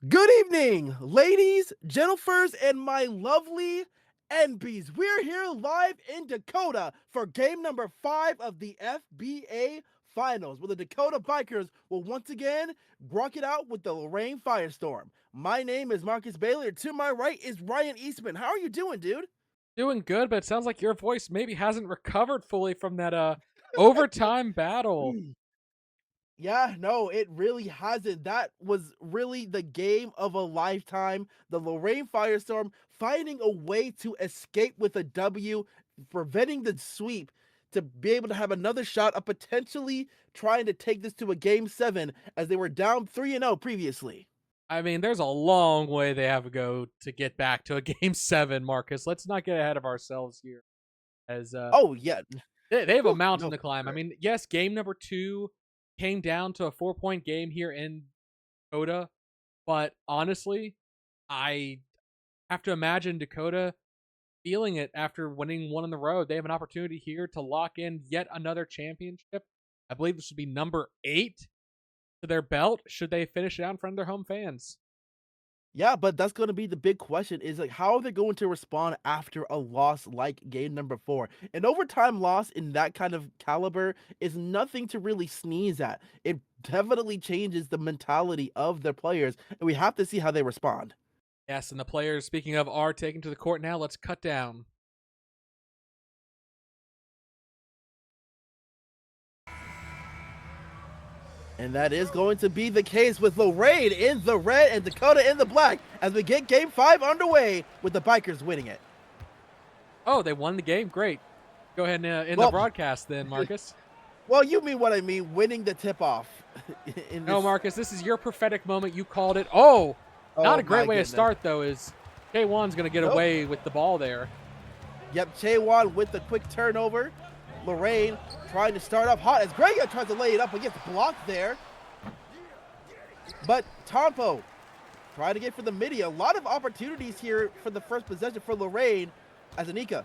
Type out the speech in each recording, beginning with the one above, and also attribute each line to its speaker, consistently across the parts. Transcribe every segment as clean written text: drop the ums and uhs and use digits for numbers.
Speaker 1: Good evening, ladies, gentlefers, and my lovely NBs. We're here live in Dakota for game number 5 of the FBA Finals, where the Dakota Bikers will once again rock it out with the Lorraine Firestorm. My name is Marcus Bailey, and to my right is Ryan Eastman. How are you doing, dude?
Speaker 2: Doing good, but it sounds like your voice maybe hasn't recovered fully from that overtime battle.
Speaker 1: Yeah, no, it really hasn't. That was really the game of a lifetime. The Lorraine Firestorm finding a way to escape with a W, preventing the sweep to be able to have another shot of potentially trying to take this to a game 7 as they were down 3-0 previously.
Speaker 2: I mean, there's a long way they have to go to get back to a game 7, Marcus. Let's not get ahead of ourselves here. As
Speaker 1: Oh, yeah.
Speaker 2: they have a
Speaker 1: Whew,
Speaker 2: mountain
Speaker 1: no,
Speaker 2: to climb. I
Speaker 1: sure.
Speaker 2: mean, yes, game number 2 came down to a 4-point game here in Dakota, but honestly, I have to imagine Dakota feeling it after winning one on the road. They have an opportunity here to lock in yet another championship. I believe this would be number 8 to their belt should they finish it out in front of their home fans.
Speaker 1: Yeah, but that's going to be the big question is like how are they going to respond after a loss like game number 4? An overtime loss in that kind of caliber is nothing to really sneeze at. It definitely changes the mentality of their players, and we have to see how they respond.
Speaker 2: Yes, and the players, speaking of, are taken to the court now. Let's cut down.
Speaker 1: And that is going to be the case with Lorraine in the red and Dakota in the black as we get game 5 underway with the Bikers winning it.
Speaker 2: Oh, they won the game. Great. Go ahead and end the
Speaker 1: Well,
Speaker 2: broadcast then, Marcus.
Speaker 1: well, you mean what I mean, winning the tip off in
Speaker 2: No,
Speaker 1: this.
Speaker 2: Marcus, this is your prophetic moment. You called it. Oh, not
Speaker 1: Oh
Speaker 2: a great
Speaker 1: my
Speaker 2: way to
Speaker 1: goodness.
Speaker 2: start, though, is K1's going to get
Speaker 1: Nope.
Speaker 2: away with the ball there.
Speaker 1: Yep, Chaewon with the quick turnover. Lorraine trying to start off hot as Grega tries to lay it up but gets blocked there. But Tompo trying to get for the midi. A lot of opportunities here for the first possession for Lorraine as Anika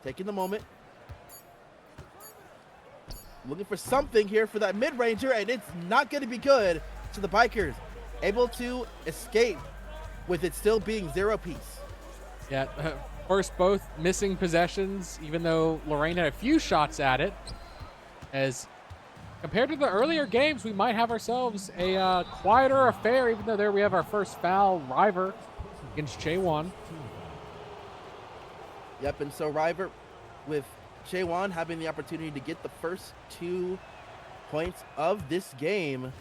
Speaker 1: taking the moment. Looking for something here for that mid-ranger, and it's not going to be good. So the Bikers able to escape with it still being 0-piece.
Speaker 2: Yeah, first both missing possessions, even though Lorraine had a few shots at it. As compared to the earlier games, we might have ourselves a quieter affair, even though there we have our first foul, River, against Chaewon.
Speaker 1: Yep, and so River with Chaewon having the opportunity to get the first 2 points of this game.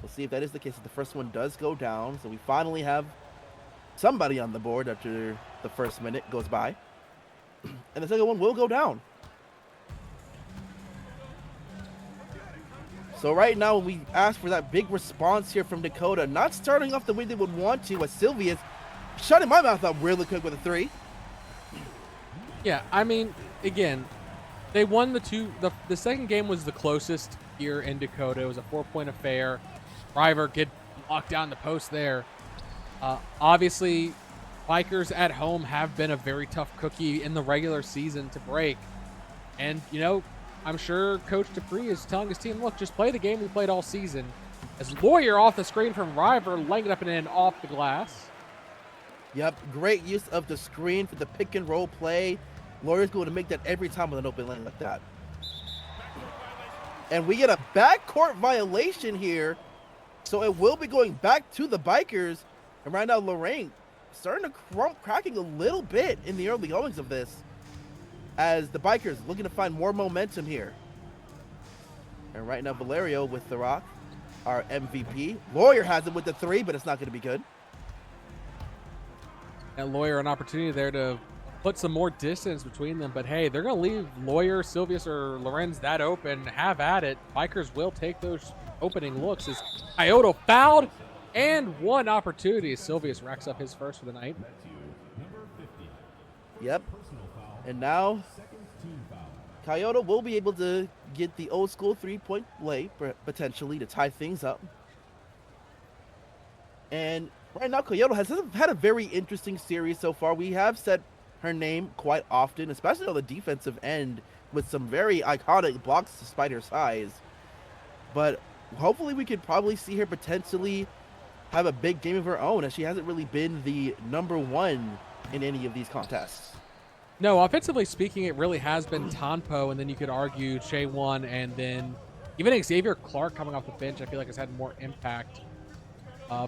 Speaker 1: We'll see if that is the case. If the first one does go down, so we finally have somebody on the board after the first minute goes by. And the second one will go down. So right now, we ask for that big response here from Dakota, not starting off the way they would want to, as Sylvia's shutting my mouth up really quick with a 3.
Speaker 2: Yeah, I mean, again, they won the second game was the closest here in Dakota. It was a 4-point affair. River get locked down the post there. Obviously, Bikers at home have been a very tough cookie in the regular season to break. And, I'm sure Coach Dupree is telling his team, look, just play the game we played all season. As Lawyer off the screen from River, laying it up and in off the glass.
Speaker 1: Yep, great use of the screen for the pick and roll play. Lawyer's going to make that every time with an open lane like that. And we get a backcourt violation here. So it will be going back to the Bikers. And right now, Lorraine starting to cracking a little bit in the early goings of this. As the Bikers looking to find more momentum here. And right now, Valerio with the rock, our MVP. Lawyer has it with the 3, but it's not going to be good.
Speaker 2: And Lawyer an opportunity there to put some more distance between them. But hey, they're going to leave Lawyer, Silvius, or Lorenz that open. Have at it. Bikers will take those opening looks as Iota fouled and one opportunity. Silvius racks up his first for the night.
Speaker 1: Yep. And now, Coyote will be able to get the old school 3-point play, potentially, to tie things up. And right now, Coyote has had a very interesting series so far. We have said her name quite often, especially on the defensive end, with some very iconic blocks despite her size. But hopefully we could probably see her potentially have a big game of her own, as she hasn't really been the #1 in any of these contests.
Speaker 2: No, offensively speaking, it really has been Tanpo, and then you could argue Chaewon, and then even Xavier Clark coming off the bench, I feel like has had more impact.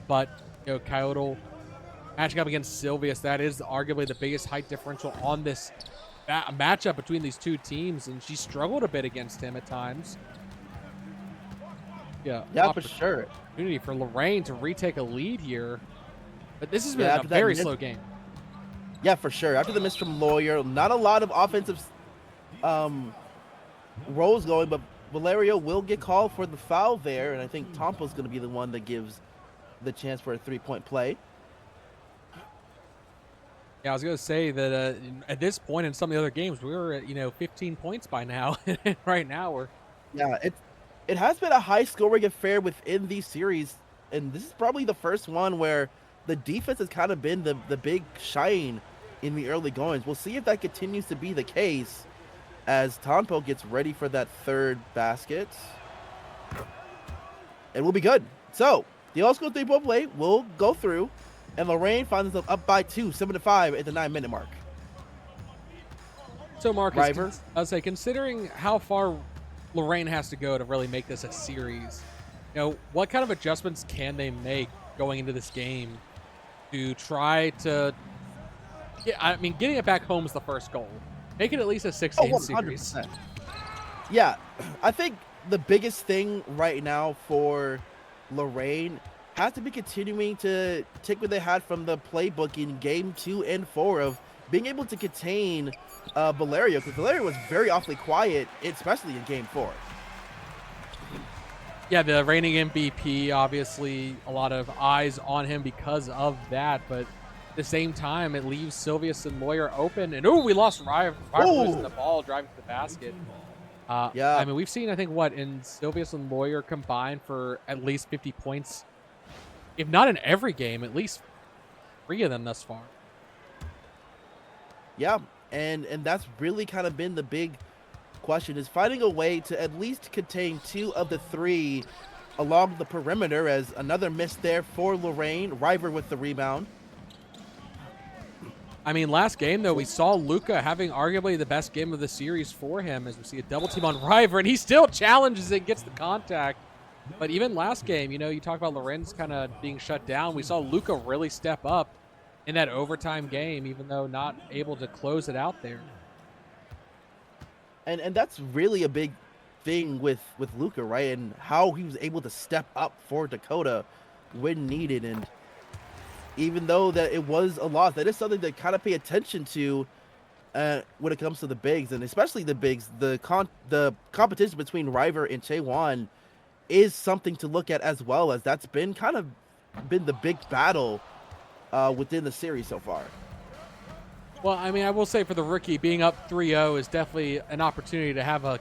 Speaker 2: But, Kyoto matching up against Sylvius, that is arguably the biggest height differential on this matchup between these two teams, and she struggled a bit against him at times.
Speaker 1: Yeah, for sure.
Speaker 2: Opportunity for Lorraine to retake a lead here, but this has been a
Speaker 1: after that
Speaker 2: very slow game.
Speaker 1: Yeah, for sure. After the miss from Lawyer, not a lot of offensive roles going, but Valerio will get called for the foul there, and I think Tampa's going to be the one that gives the chance for a 3-point play.
Speaker 2: Yeah, I was going to say that at this point in some of the other games, we were at 15 points by now. Right now, we're
Speaker 1: it has been a high scoring affair within these series, and this is probably the first one where the defense has kind of been the big shine in the early goings. We'll see if that continues to be the case as Tanpo gets ready for that third basket. And we'll be good. So, the old school 3-point play will go through, and Lorraine finds herself up by 2, 7-5 at the 9-minute mark.
Speaker 2: So, Marcus,
Speaker 1: River?
Speaker 2: I would say, considering how far Lorraine has to go to really make this a series, what kind of adjustments can they make going into this game to try to getting it back home is the first goal. Make it at least a 6-game series.
Speaker 1: Yeah, I think the biggest thing right now for Lorraine has to be continuing to take what they had from the playbook in game 2 and 4 of being able to contain Valerio, because Valerio was very awfully quiet, especially in game 4.
Speaker 2: Yeah, the reigning MVP, obviously a lot of eyes on him because of that, but at the same time, it leaves Sylvius and Lawyer open. And, we lost River losing the ball, driving to the basket.
Speaker 1: Yeah.
Speaker 2: I mean, we've seen, I think, in Sylvius and Lawyer combined for at least 50 points. If not in every game, at least 3 of them thus far.
Speaker 1: Yeah, and that's really kind of been the big question, is finding a way to at least contain 2 of the 3 along the perimeter, as another miss there for Lorraine. River with the rebound.
Speaker 2: I mean, last game, though, we saw Luca having arguably the best game of the series for him, as we see a double team on River, and he still challenges it, gets the contact. But even last game, you talk about Lorenz kind of being shut down. We saw Luca really step up in that overtime game, even though not able to close it out there.
Speaker 1: And that's really a big thing with Luca, right? And how he was able to step up for Dakota when needed. And even though that it was a loss, that is something to kind of pay attention to when it comes to the bigs, and especially the bigs. The competition between River and Chaewon is something to look at, as well, as that's been the big battle within the series so far.
Speaker 2: Well, I mean, I will say for the rookie, being up 3-0 is definitely an opportunity to have a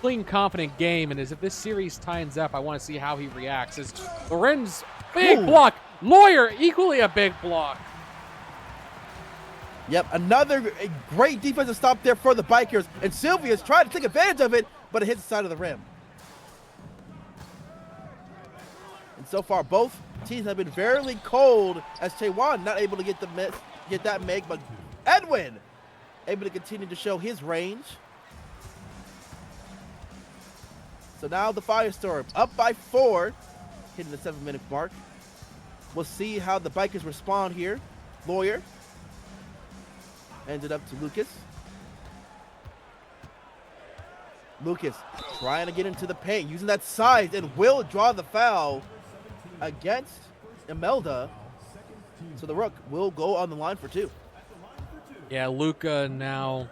Speaker 2: clean, confident game. And as if this series ties up, I want to see how he reacts. As Lorenz, big block. Lawyer, equally a big block.
Speaker 1: Yep, another great defensive stop there for the Bikers. And Sylvia's trying to take advantage of it, but it hits the side of the rim. And so far, both teams have been very cold, as Chaewon not able to get that make, but Edwin able to continue to show his range. So now the Firestorm up by 4, hitting the 7-minute mark. We'll see how the Bikers respond here. Lawyer ended up to Lucas. Lucas trying to get into the paint, using that size, and will draw the foul against Imelda. So the Rook will go on the line for 2.
Speaker 2: Yeah, Luca now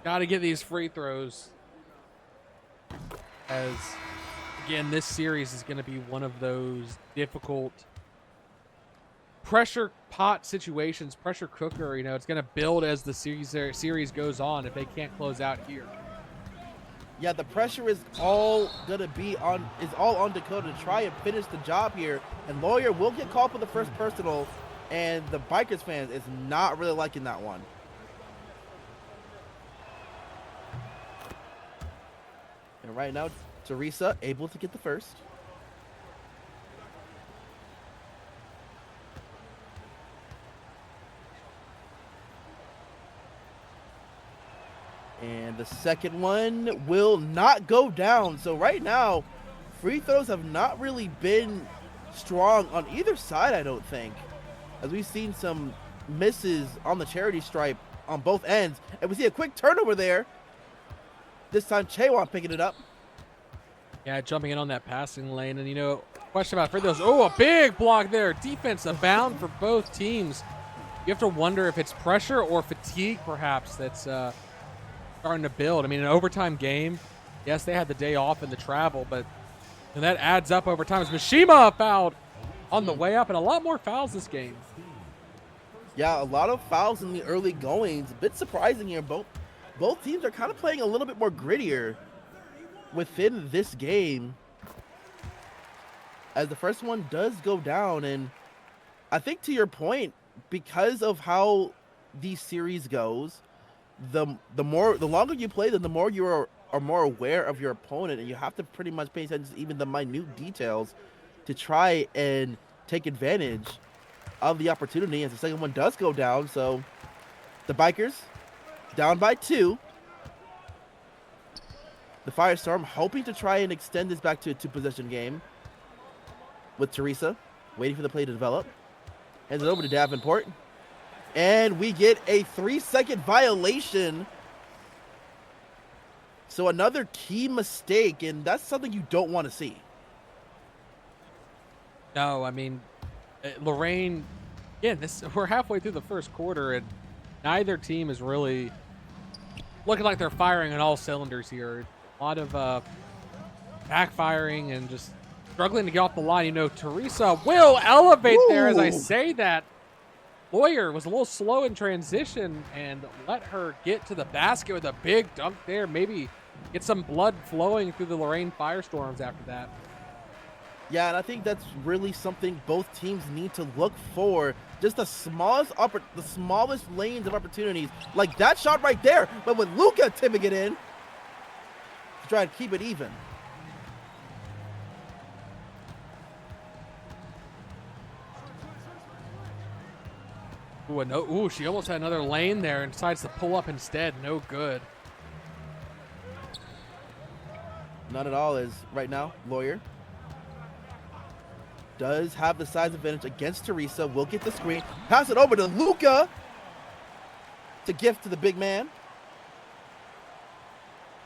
Speaker 2: got to get these free throws, as again, this series is going to be one of those difficult pressure pot situations, pressure cooker. It's going to build as the series goes on if they can't close out here.
Speaker 1: Yeah, the pressure is all on Dakota to try and finish the job here, and Lawyer will get called for the first personal, and the Bikers fans is not really liking that one. And right now, Teresa able to get the first. And the second one will not go down. So right now, free throws have not really been strong on either side, I don't think. As we've seen some misses on the charity stripe on both ends. And we see a quick turnover there. This time, Chaewon picking it up.
Speaker 2: Yeah, jumping in on that passing lane. And, you know, question about free throws. Oh, a big block there. Defense abound for both teams. You have to wonder if it's pressure or fatigue, perhaps, that's starting to build. I mean, an overtime game, yes, they had the day off and the travel, but and that adds up over time. As Mishima fouled on the way up, and a lot more fouls this game.
Speaker 1: Yeah, a lot of fouls in the early goings. A bit surprising here. Both teams are kind of playing a little bit more grittier within this game, as the first one does go down. And I think, to your point, because of how these series goes, the longer you play them, the more you are more aware of your opponent, and you have to pretty much pay attention to even the minute details to try and take advantage of the opportunity. As the second one does go down, so the Bikers down by 2. The Firestorm hoping to try and extend this back to a 2-possession game, with Teresa waiting for the play to develop. Hands it over to Davenport. And we get a 3-second violation. So another key mistake, and that's something you don't want to see.
Speaker 2: No, I mean, Lorraine, again, we're halfway through the first quarter, and neither team is really looking like they're firing on all cylinders here. A lot of backfiring and just struggling to get off the line. You know, Teresa will elevate there as I say that. Lawyer was a little slow in transition and let her get to the basket with a big dunk there. Maybe get some blood flowing through the Lorraine Firestorms after that.
Speaker 1: Yeah, and I think that's really something both teams need to look for. Just the smallest lanes of opportunities, like that shot right there. But with Luka tipping it in to try to keep it even.
Speaker 2: Ooh, ooh, she almost had another lane there and decides to pull up instead. No good.
Speaker 1: Not at all, as right now, Lawyer does have the size advantage against Teresa. Will get the screen. Pass it over to Luka to gift to the big man.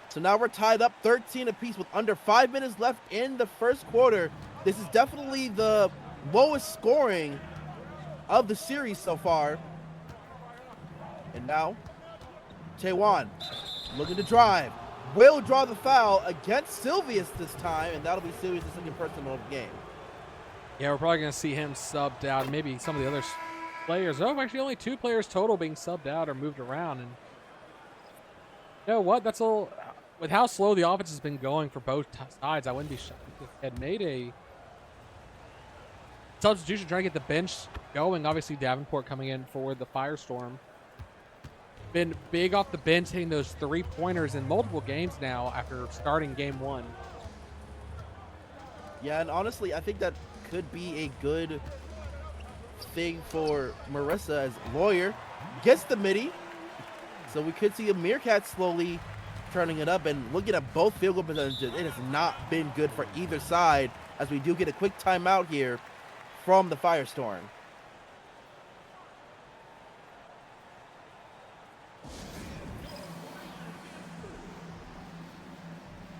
Speaker 1: So now we're tied up 13 apiece with under 5 minutes left in the first quarter. This is definitely the lowest scoring of the series so far. And now, Chaewon looking to drive. Will draw the foul against Silvius this time, and that'll be Silvius' second personal of the game.
Speaker 2: Yeah, we're probably going to see him subbed out. Maybe some of the other players. Oh, actually only 2 players total being subbed out or moved around. And you know what? That's a little, with how slow the offense has been going for both sides, I wouldn't be shocked if they had made a substitution trying to get the bench going. Obviously, Davenport coming in for the Firestorm. Been big off the bench, hitting those 3-pointers in multiple games now after starting game 1.
Speaker 1: Yeah, and honestly, I think that could be a good thing for Marissa, as Lawyer gets the midi. So we could see a Meerkat slowly turning it up, and looking at both field goal percentages, it has not been good for either side, as we do get a quick timeout here from the Firestorm.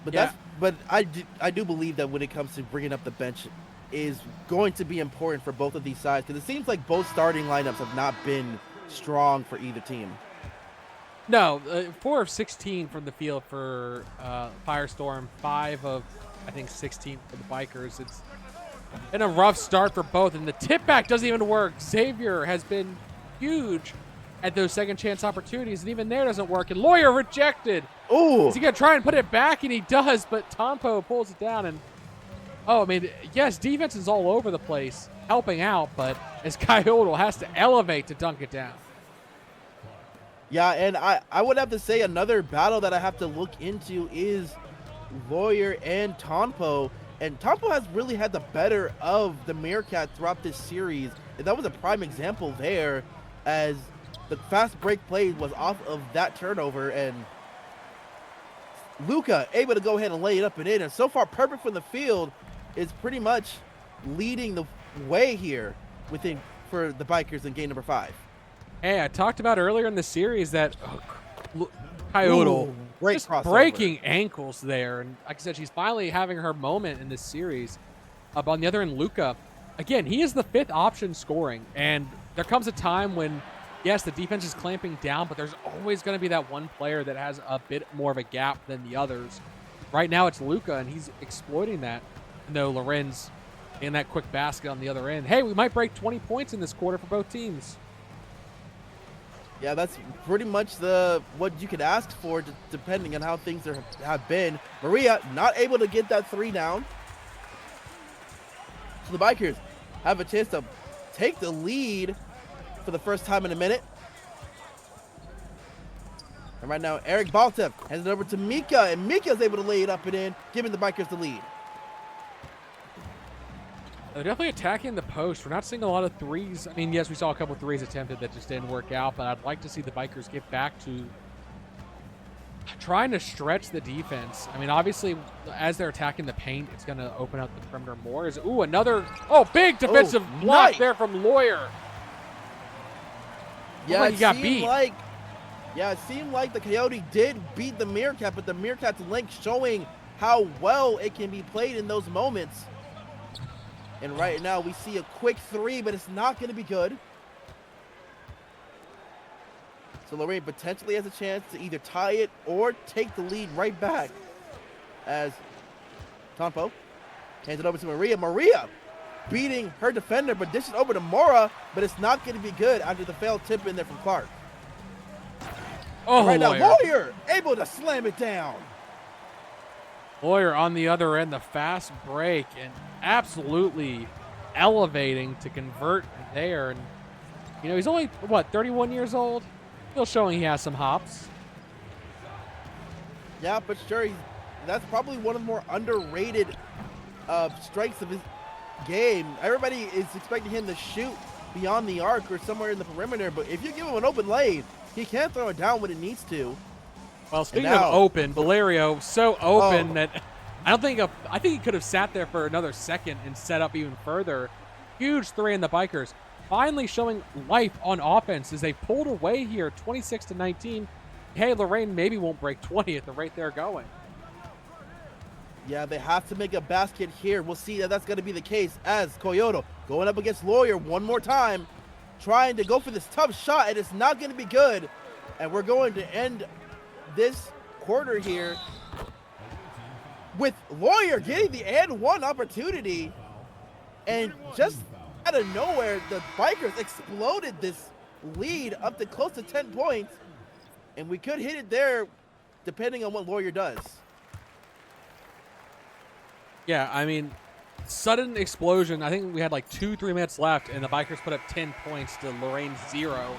Speaker 1: But
Speaker 2: yeah.
Speaker 1: But I do believe that when it comes to bringing up the bench is going to be important for both of these sides, because it seems like both starting lineups have not been strong for either team.
Speaker 2: No, 4 of 16 from the field for Firestorm, 5 of, I think, 16 for the Bikers. It's been a rough start for both, and the tip back doesn't even work. Xavier has been huge at those second chance opportunities, and even there doesn't work. And Lawyer rejected.
Speaker 1: Ooh.
Speaker 2: Is he going to try and put it back? And he does, but Tompo pulls it down. And, oh, I mean, yes, defense is all over the place, helping out, but as Kyoto has to elevate to dunk it down.
Speaker 1: Yeah, and I would have to say another battle that I have to look into is Lawyer and Tonpo. And Tonpo has really had the better of the Meerkat throughout this series. And that was a prime example there, as the fast break play was off of that turnover. And Luca able to go ahead and lay it up and in. And so far, Perfect from the field is pretty much leading the way here for the Bikers in game number 5.
Speaker 2: Hey, I talked about earlier in the series that Coyote just breaking ankles there. And like I said, she's finally having her moment in this series. On the other end, Luca, again, he is the 5th option scoring. And there comes a time when, yes, the defense is clamping down, but there's always going to be that one player that has a bit more of a gap than the others. Right now, it's Luca, and he's exploiting that. No, Lorenz in that quick basket on the other end. Hey, we might break 20 points in this quarter for both teams.
Speaker 1: Yeah, that's pretty much what you could ask for, depending on how things have been. Maria not able to get that 3 down. So the Bikers have a chance to take the lead for the first time in a minute. And right now, Eric Baltev hands it over to Mika, and Mika's able to lay it up and in, giving the Bikers the lead.
Speaker 2: They're definitely attacking the post. We're not seeing a lot of threes. I mean, yes, we saw a couple threes attempted that just didn't work out, but I'd like to see the Bikers get back to trying to stretch the defense. I mean, obviously, as they're attacking the paint, it's going to open up the perimeter more. Another big defensive block there from Lawyer.
Speaker 1: Yeah, it seemed like the Coyote did beat the Meerkat, but the Meerkat's length showing how well it can be played in those moments. And right now we see a quick 3, but it's not going to be good. So Lorraine potentially has a chance to either tie it or take the lead right back, as Tonpo hands it over to Maria. Maria beating her defender, but dishes over to Mora, but it's not going to be good after the failed tip in there from Clark.
Speaker 2: Oh,
Speaker 1: right
Speaker 2: Lawyer.
Speaker 1: Now Lawyer able to slam it down.
Speaker 2: Lawyer on the other end, the fast break, and absolutely elevating to convert there. And, he's only, 31 years old? Still showing he has some hops.
Speaker 1: Yeah, but sure, that's probably one of the more underrated strengths of his game. Everybody is expecting him to shoot beyond the arc or somewhere in the perimeter, but if you give him an open lane, he can throw it down when it needs to.
Speaker 2: Well, speaking of open, Valerio so open that I think he could have sat there for another second and set up even further. Huge 3 in the Bikers. Finally showing life on offense as they pulled away here, 26-19. Hey, Lorraine maybe won't break 20 at the rate they're going.
Speaker 1: Yeah, they have to make a basket here. We'll see that that's going to be the case, as Coyote going up against Lawyer one more time, trying to go for this tough shot, and it's not going to be good. And we're going to end this quarter here with Lawyer getting the and one opportunity, and just out of nowhere the Bikers exploded this lead up to close to 10 points, and we could hit it there depending on what Lawyer does.
Speaker 2: Yeah, I mean, sudden explosion. I think we had like 2-3 minutes left, and the Bikers put up 10 points to Lorraine's 0.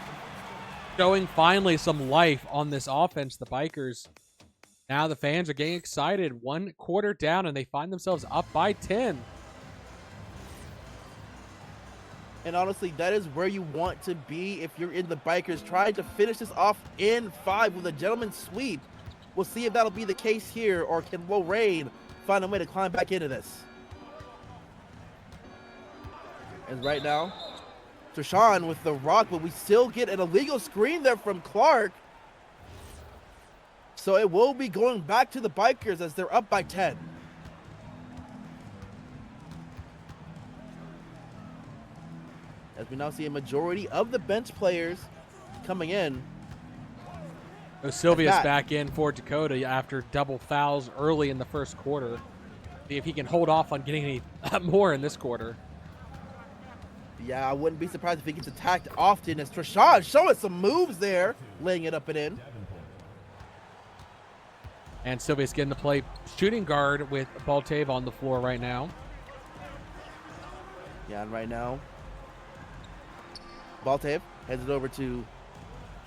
Speaker 2: Showing finally some life on this offense, the Bikers. Now the fans are getting excited. 1 quarter down, and they find themselves up by 10.
Speaker 1: And honestly, that is where you want to be if you're in the Bikers, trying to finish this off in 5 with a gentleman's sweep. We'll see if that'll be the case here, or can Lorraine find a way to climb back into this. And right now, Trishan with the rock, but we still get an illegal screen there from Clark. So it will be going back to the Bikers as they're up by 10. As we now see a majority of the bench players coming in.
Speaker 2: Sylvia's back in for Dakota after double fouls early in the first quarter. See if he can hold off on getting any more in this quarter.
Speaker 1: Yeah, I wouldn't be surprised if he gets attacked often, as Trishan showing some moves there, laying it up and in.
Speaker 2: And Sylvia's getting to play shooting guard with Baltave on the floor right now.
Speaker 1: Yeah, and right now, Baltave heads it over to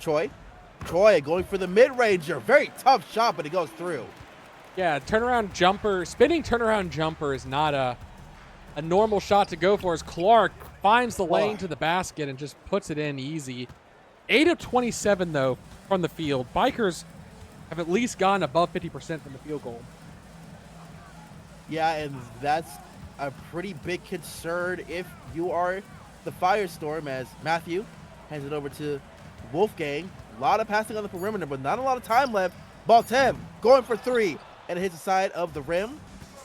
Speaker 1: Troy. Troy going for the mid-ranger. Very tough shot, but it goes through.
Speaker 2: Yeah, turnaround jumper, spinning turnaround jumper is not a normal shot to go for, as Clark finds the lane to the basket and just puts it in easy. 8 of 27, though, from the field. Bikers have at least gone above 50% from the field goal.
Speaker 1: Yeah, and that's a pretty big concern if you are the Firestorm, as Matthew hands it over to Wolfgang. A lot of passing on the perimeter, but not a lot of time left. Baltem going for three, and it hits the side of the rim.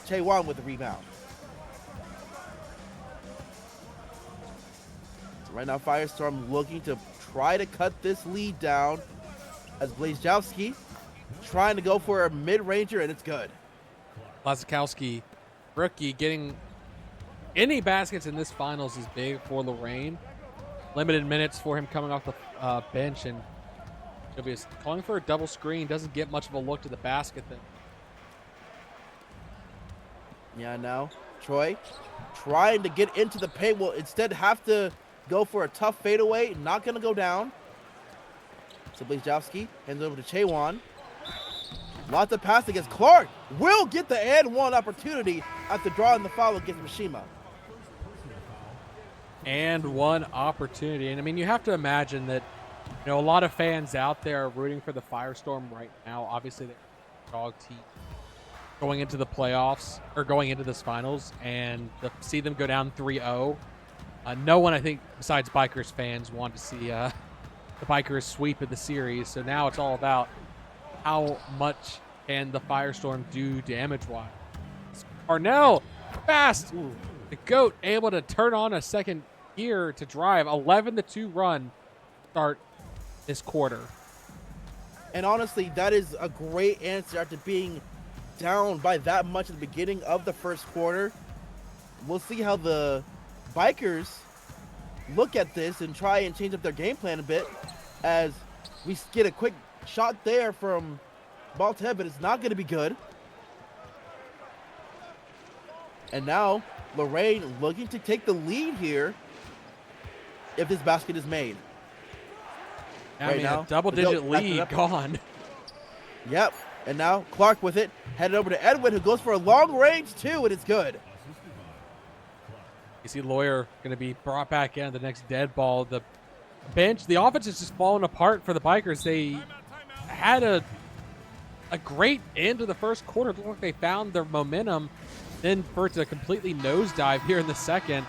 Speaker 1: Chaewon with the rebound. So right now, Firestorm looking to try to cut this lead down, as Blazejowski trying to go for a mid-ranger, and it's good.
Speaker 2: Blazejowski, rookie, getting any baskets in this finals is big for Lorraine. Limited minutes for him coming off the bench, and he'll be calling for a double screen. Doesn't get much of a look to the basket then.
Speaker 1: Yeah, now Troy trying to get into the paint will instead have to go for a tough fadeaway. Not going to go down. So Blazejowski hands it over to Chaewon. Lots of passing against Clark. Will get the and one opportunity after drawing the foul against Mishima.
Speaker 2: And one opportunity. And I mean, you have to imagine that, you know, a lot of fans out there are rooting for the Firestorm right now. Obviously, they're a dog team going into the playoffs, or going into this finals, and to see them go down 3-0. No one, I think, besides Bikers fans, want to see the Bikers sweep of the series. So now it's all about how much can the Firestorm do damage-wise. Parnell, fast! Ooh. The GOAT able to turn on a second gear to drive. 11-2 run start this quarter.
Speaker 1: And honestly, that is a great answer after being down by that much at the beginning of the first quarter. We'll see how the Bikers look at this and try and change up their game plan a bit, as we get a quick shot there from Baltem, but it's not going to be good. And now Lorraine looking to take the lead here if this basket is made.
Speaker 2: I mean, a double-digit lead gone.
Speaker 1: Yep. And now Clark with it, headed over to Edwin, who goes for a long range too, and it's good.
Speaker 2: You see Lawyer going to be brought back in the next dead ball. The bench, the offense is just falling apart for the Bikers. They had a great end to the first quarter. It looked like they found their momentum. Then for it to completely nosedive here in the second.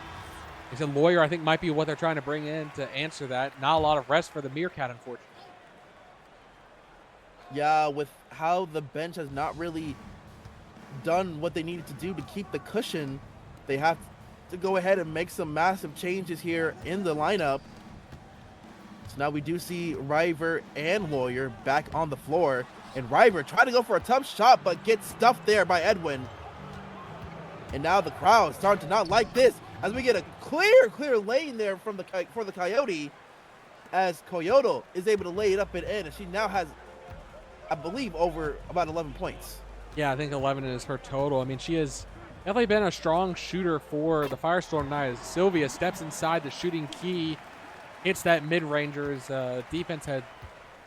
Speaker 2: He said Lawyer, I think, might be what they're trying to bring in to answer that. Not a lot of rest for the Meerkat, unfortunately.
Speaker 1: Yeah, with how the bench has not really done what they needed to do to keep the cushion, they have to go ahead and make some massive changes here in the lineup. So now we do see River and Lawyer back on the floor. And River trying to go for a tough shot, but gets stuffed there by Edwin. And now the crowd starting to not like this, as we get a clear lane there from for the Coyote, as Coyote is able to lay it up and in, and she now has, I believe, over about 11 points.
Speaker 2: Yeah, I think 11 is her total. I mean, she has definitely been a strong shooter for the Firestorm tonight, as Sylvia steps inside the shooting key, hits that mid-ranger's defense had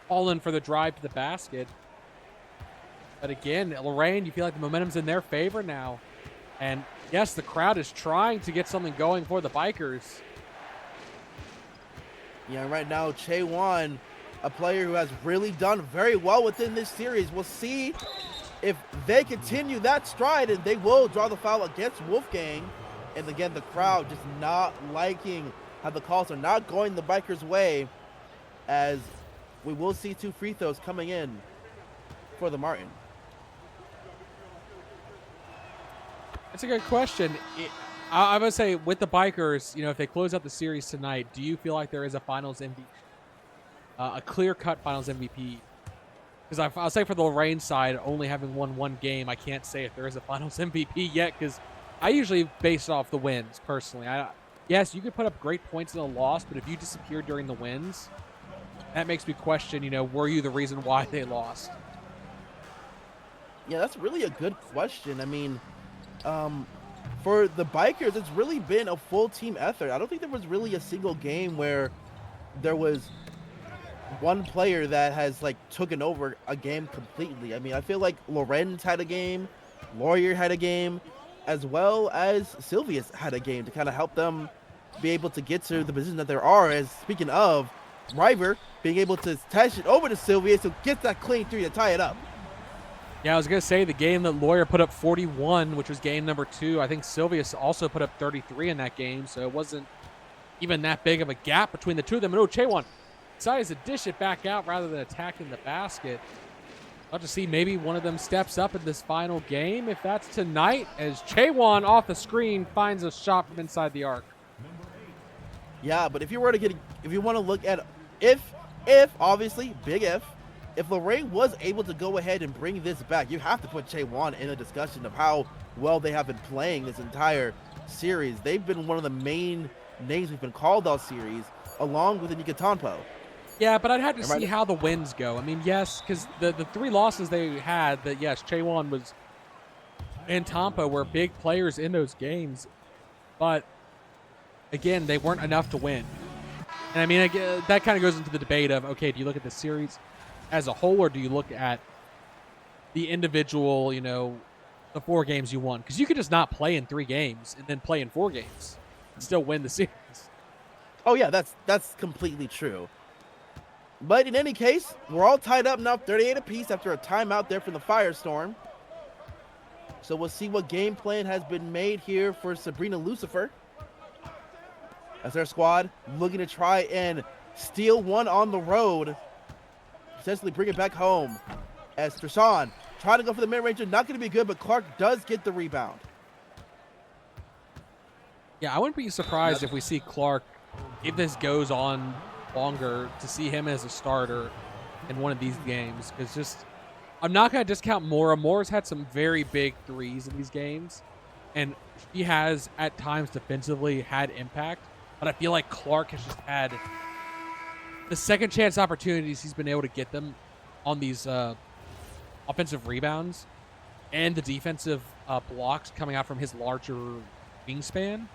Speaker 2: fallen for the drive to the basket. But again, Lorraine, you feel like the momentum's in their favor now. And yes, the crowd is trying to get something going for the Bikers.
Speaker 1: Yeah, right now, Chaewon, a player who has really done very well within this series. We'll see if they continue that stride, and they will draw the foul against Wolfgang. And again, the crowd just not liking how the calls are not going the Bikers' way, as we will see 2 free throws coming in for the Martin.
Speaker 2: That's a good question. I would say with the Bikers, you know, if they close out the series tonight, do you feel like there is a Finals MVP, a clear-cut Finals MVP? Because I'll say for the Lorraine side, only having won one game, I can't say if there is a Finals MVP yet, because I usually base it off the wins, personally. Yes, you could put up great points in a loss, but if you disappear during the wins, that makes me question, you know, were you the reason why they lost?
Speaker 1: Yeah, that's really a good question. I mean, for the Bikers, it's really been a full team effort. I don't think there was really a single game where there was one player that has like taken over a game completely. I mean, I feel like Lorenz had a game, Lawyer had a game, as well as Sylvius had a game to kind of help them be able to get to the position that there are. As speaking of, River being able to test it over to Sylvius, who gets that clean 3 to tie it up.
Speaker 2: Yeah, I was going to say the game that Lawyer put up 41, which was game number 2. I think Sylvius also put up 33 in that game, so it wasn't even that big of a gap between the two of them. And Chaewon decides to dish it back out rather than attacking the basket. I'll just see maybe one of them steps up in this final game, if that's tonight, as Chaewon off the screen finds a shot from inside the arc.
Speaker 1: Yeah, but if you want to look at if obviously big if Lorraine was able to go ahead and bring this back, you have to put Chaewon in a discussion of how well they have been playing this entire series. They've been one of the main names we've been called all series, along with Anika Tonpo.
Speaker 2: Yeah, but I'd have to see how the wins go. I mean, yes, because the 3 losses they had, that yes, Chaewon was and Tonpo were big players in those games, but again, they weren't enough to win. And I mean, that kind of goes into the debate of, okay, do you look at the series as a whole, or do you look at the individual, the 4 games you won? Because you could just not play in 3 games and then play in 4 games and still win the series.
Speaker 1: Oh yeah, that's completely true. But in any case, we're all tied up now, 38 apiece after a timeout there from the Firestorm. So we'll see what game plan has been made here for Sabrina Lucifer, as their squad looking to try and steal one on the road, essentially bring it back home. As Trishan trying to go for the mid-range, not going to be good, but Clark does get the rebound.
Speaker 2: Yeah, I wouldn't be surprised if we see Clark, if this goes on longer, to see him as a starter in one of these games. Because just, I'm not going to discount Mora. Mora's had some very big threes in these games, and he has at times defensively had impact. But I feel like Clark has just had the second chance opportunities he's been able to get them on these offensive rebounds and the defensive blocks coming out from his larger wingspan.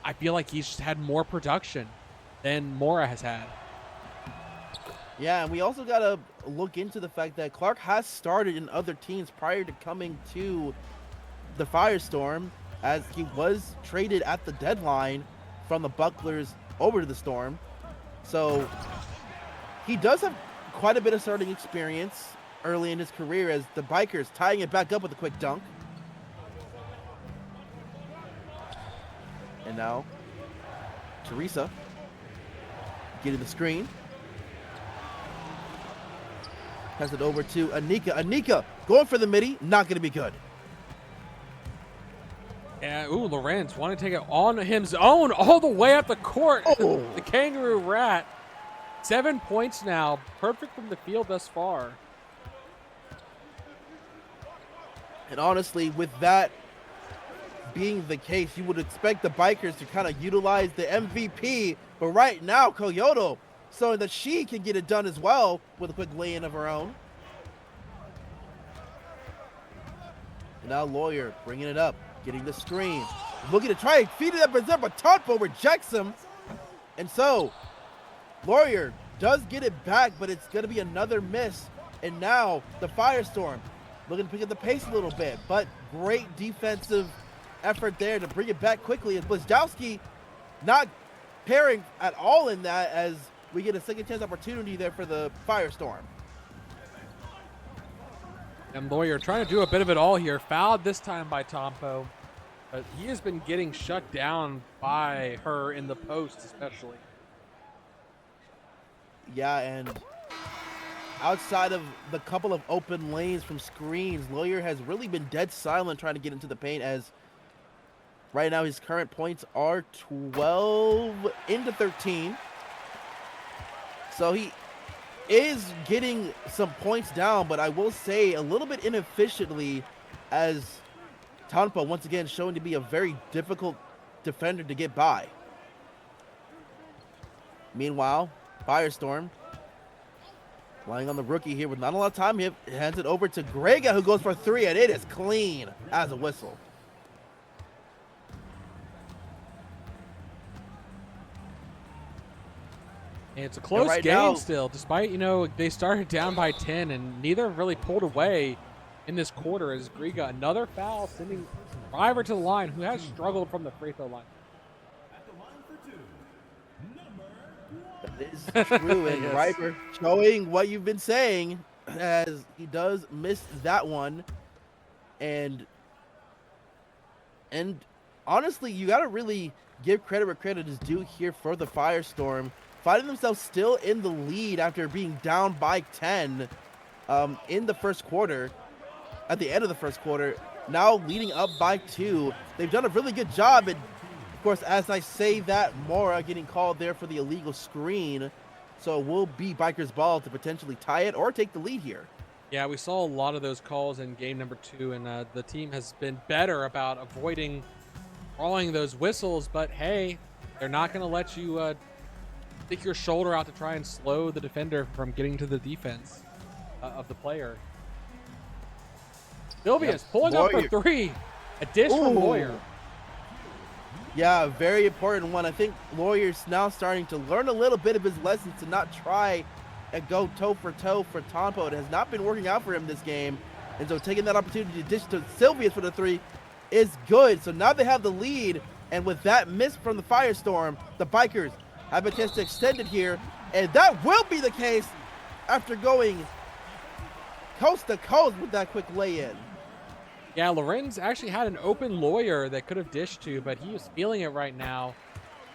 Speaker 2: I feel like he's just had more production than Mora has had.
Speaker 1: Yeah, and we also got to look into the fact that Clark has started in other teams prior to coming to the Firestorm, as he was traded at the deadline from the Bucklers over to the Storm. So he does have quite a bit of starting experience early in his career, as the Bikers tying it back up with a quick dunk. And now Teresa getting the screen. Pass it over to Anika. Anika going for the midi, not going to be good.
Speaker 2: Yeah, Lorenz want to take it on his own all the way up the court.
Speaker 1: Oh.
Speaker 2: The Kangaroo Rat. 7 points now. Perfect from the field thus far.
Speaker 1: And honestly, with that being the case, you would expect the Bikers to kind of utilize the MVP. But right now, Kyoto so that she can get it done as well with a quick lay-in of her own. And now Lawyer bringing it up, getting the screen, looking to try and feed it up, but Tonpo rejects him. And so Lawyer does get it back, but it's going to be another miss. And now the Firestorm looking to pick up the pace a little bit, but great defensive effort there to bring it back quickly. And Blazkowski not pairing at all in that, as we get a second chance opportunity there for the Firestorm.
Speaker 2: And Lawyer trying to do a bit of it all here. Fouled this time by Tonpo. But he has been getting shut down by her in the post especially.
Speaker 1: Yeah, and outside of the couple of open lanes from screens, Lawyer has really been dead silent trying to get into the paint, as right now his current points are 12 into 13. So he is getting some points down, but I will say a little bit inefficiently, as Tonpo once again showing to be a very difficult defender to get by. Meanwhile, Firestorm relying on the rookie here with not a lot of time. He hands it over to Grega, who goes for 3, and it is clean as a whistle.
Speaker 2: It's a close
Speaker 1: right
Speaker 2: game
Speaker 1: now,
Speaker 2: still, despite, you know, they started down by 10 and neither have really pulled away in this quarter as Griga, another foul, sending Driver to the line, who has struggled from the free throw line.
Speaker 1: that is true, and
Speaker 2: Yes.
Speaker 1: Riper showing what you've been saying as he does miss that one. And honestly, you got to really give credit where credit is due here for the Firestorm, finding themselves still in the lead after being down by 10 in the first quarter, at the end of the first quarter, now leading up by 2. They've done a really good job, and of course, as I say that, Mora getting called there for the illegal screen, so it will be Bikers' ball to potentially tie it or take the lead here.
Speaker 2: Yeah, we saw a lot of those calls in game number 2, and the team has been better about avoiding drawing those whistles, but hey, they're not going to let you stick your shoulder out to try and slow the defender from getting to the defense of the player. Sylvius pulling up for 3. A dish from Lawyer.
Speaker 1: Yeah, very important one. I think Lawyer's now starting to learn a little bit of his lessons to not try and go toe for Tompo. It has not been working out for him this game. And so taking that opportunity to dish to Sylvius for the 3 is good. So now they have the lead. And with that miss from the Firestorm, the Bikers have a chance to extend it here. And that will be the case after going coast to coast with that quick lay-in.
Speaker 2: Yeah, Lorenz actually had an open Lawyer that could have dished to, but he is feeling it right now.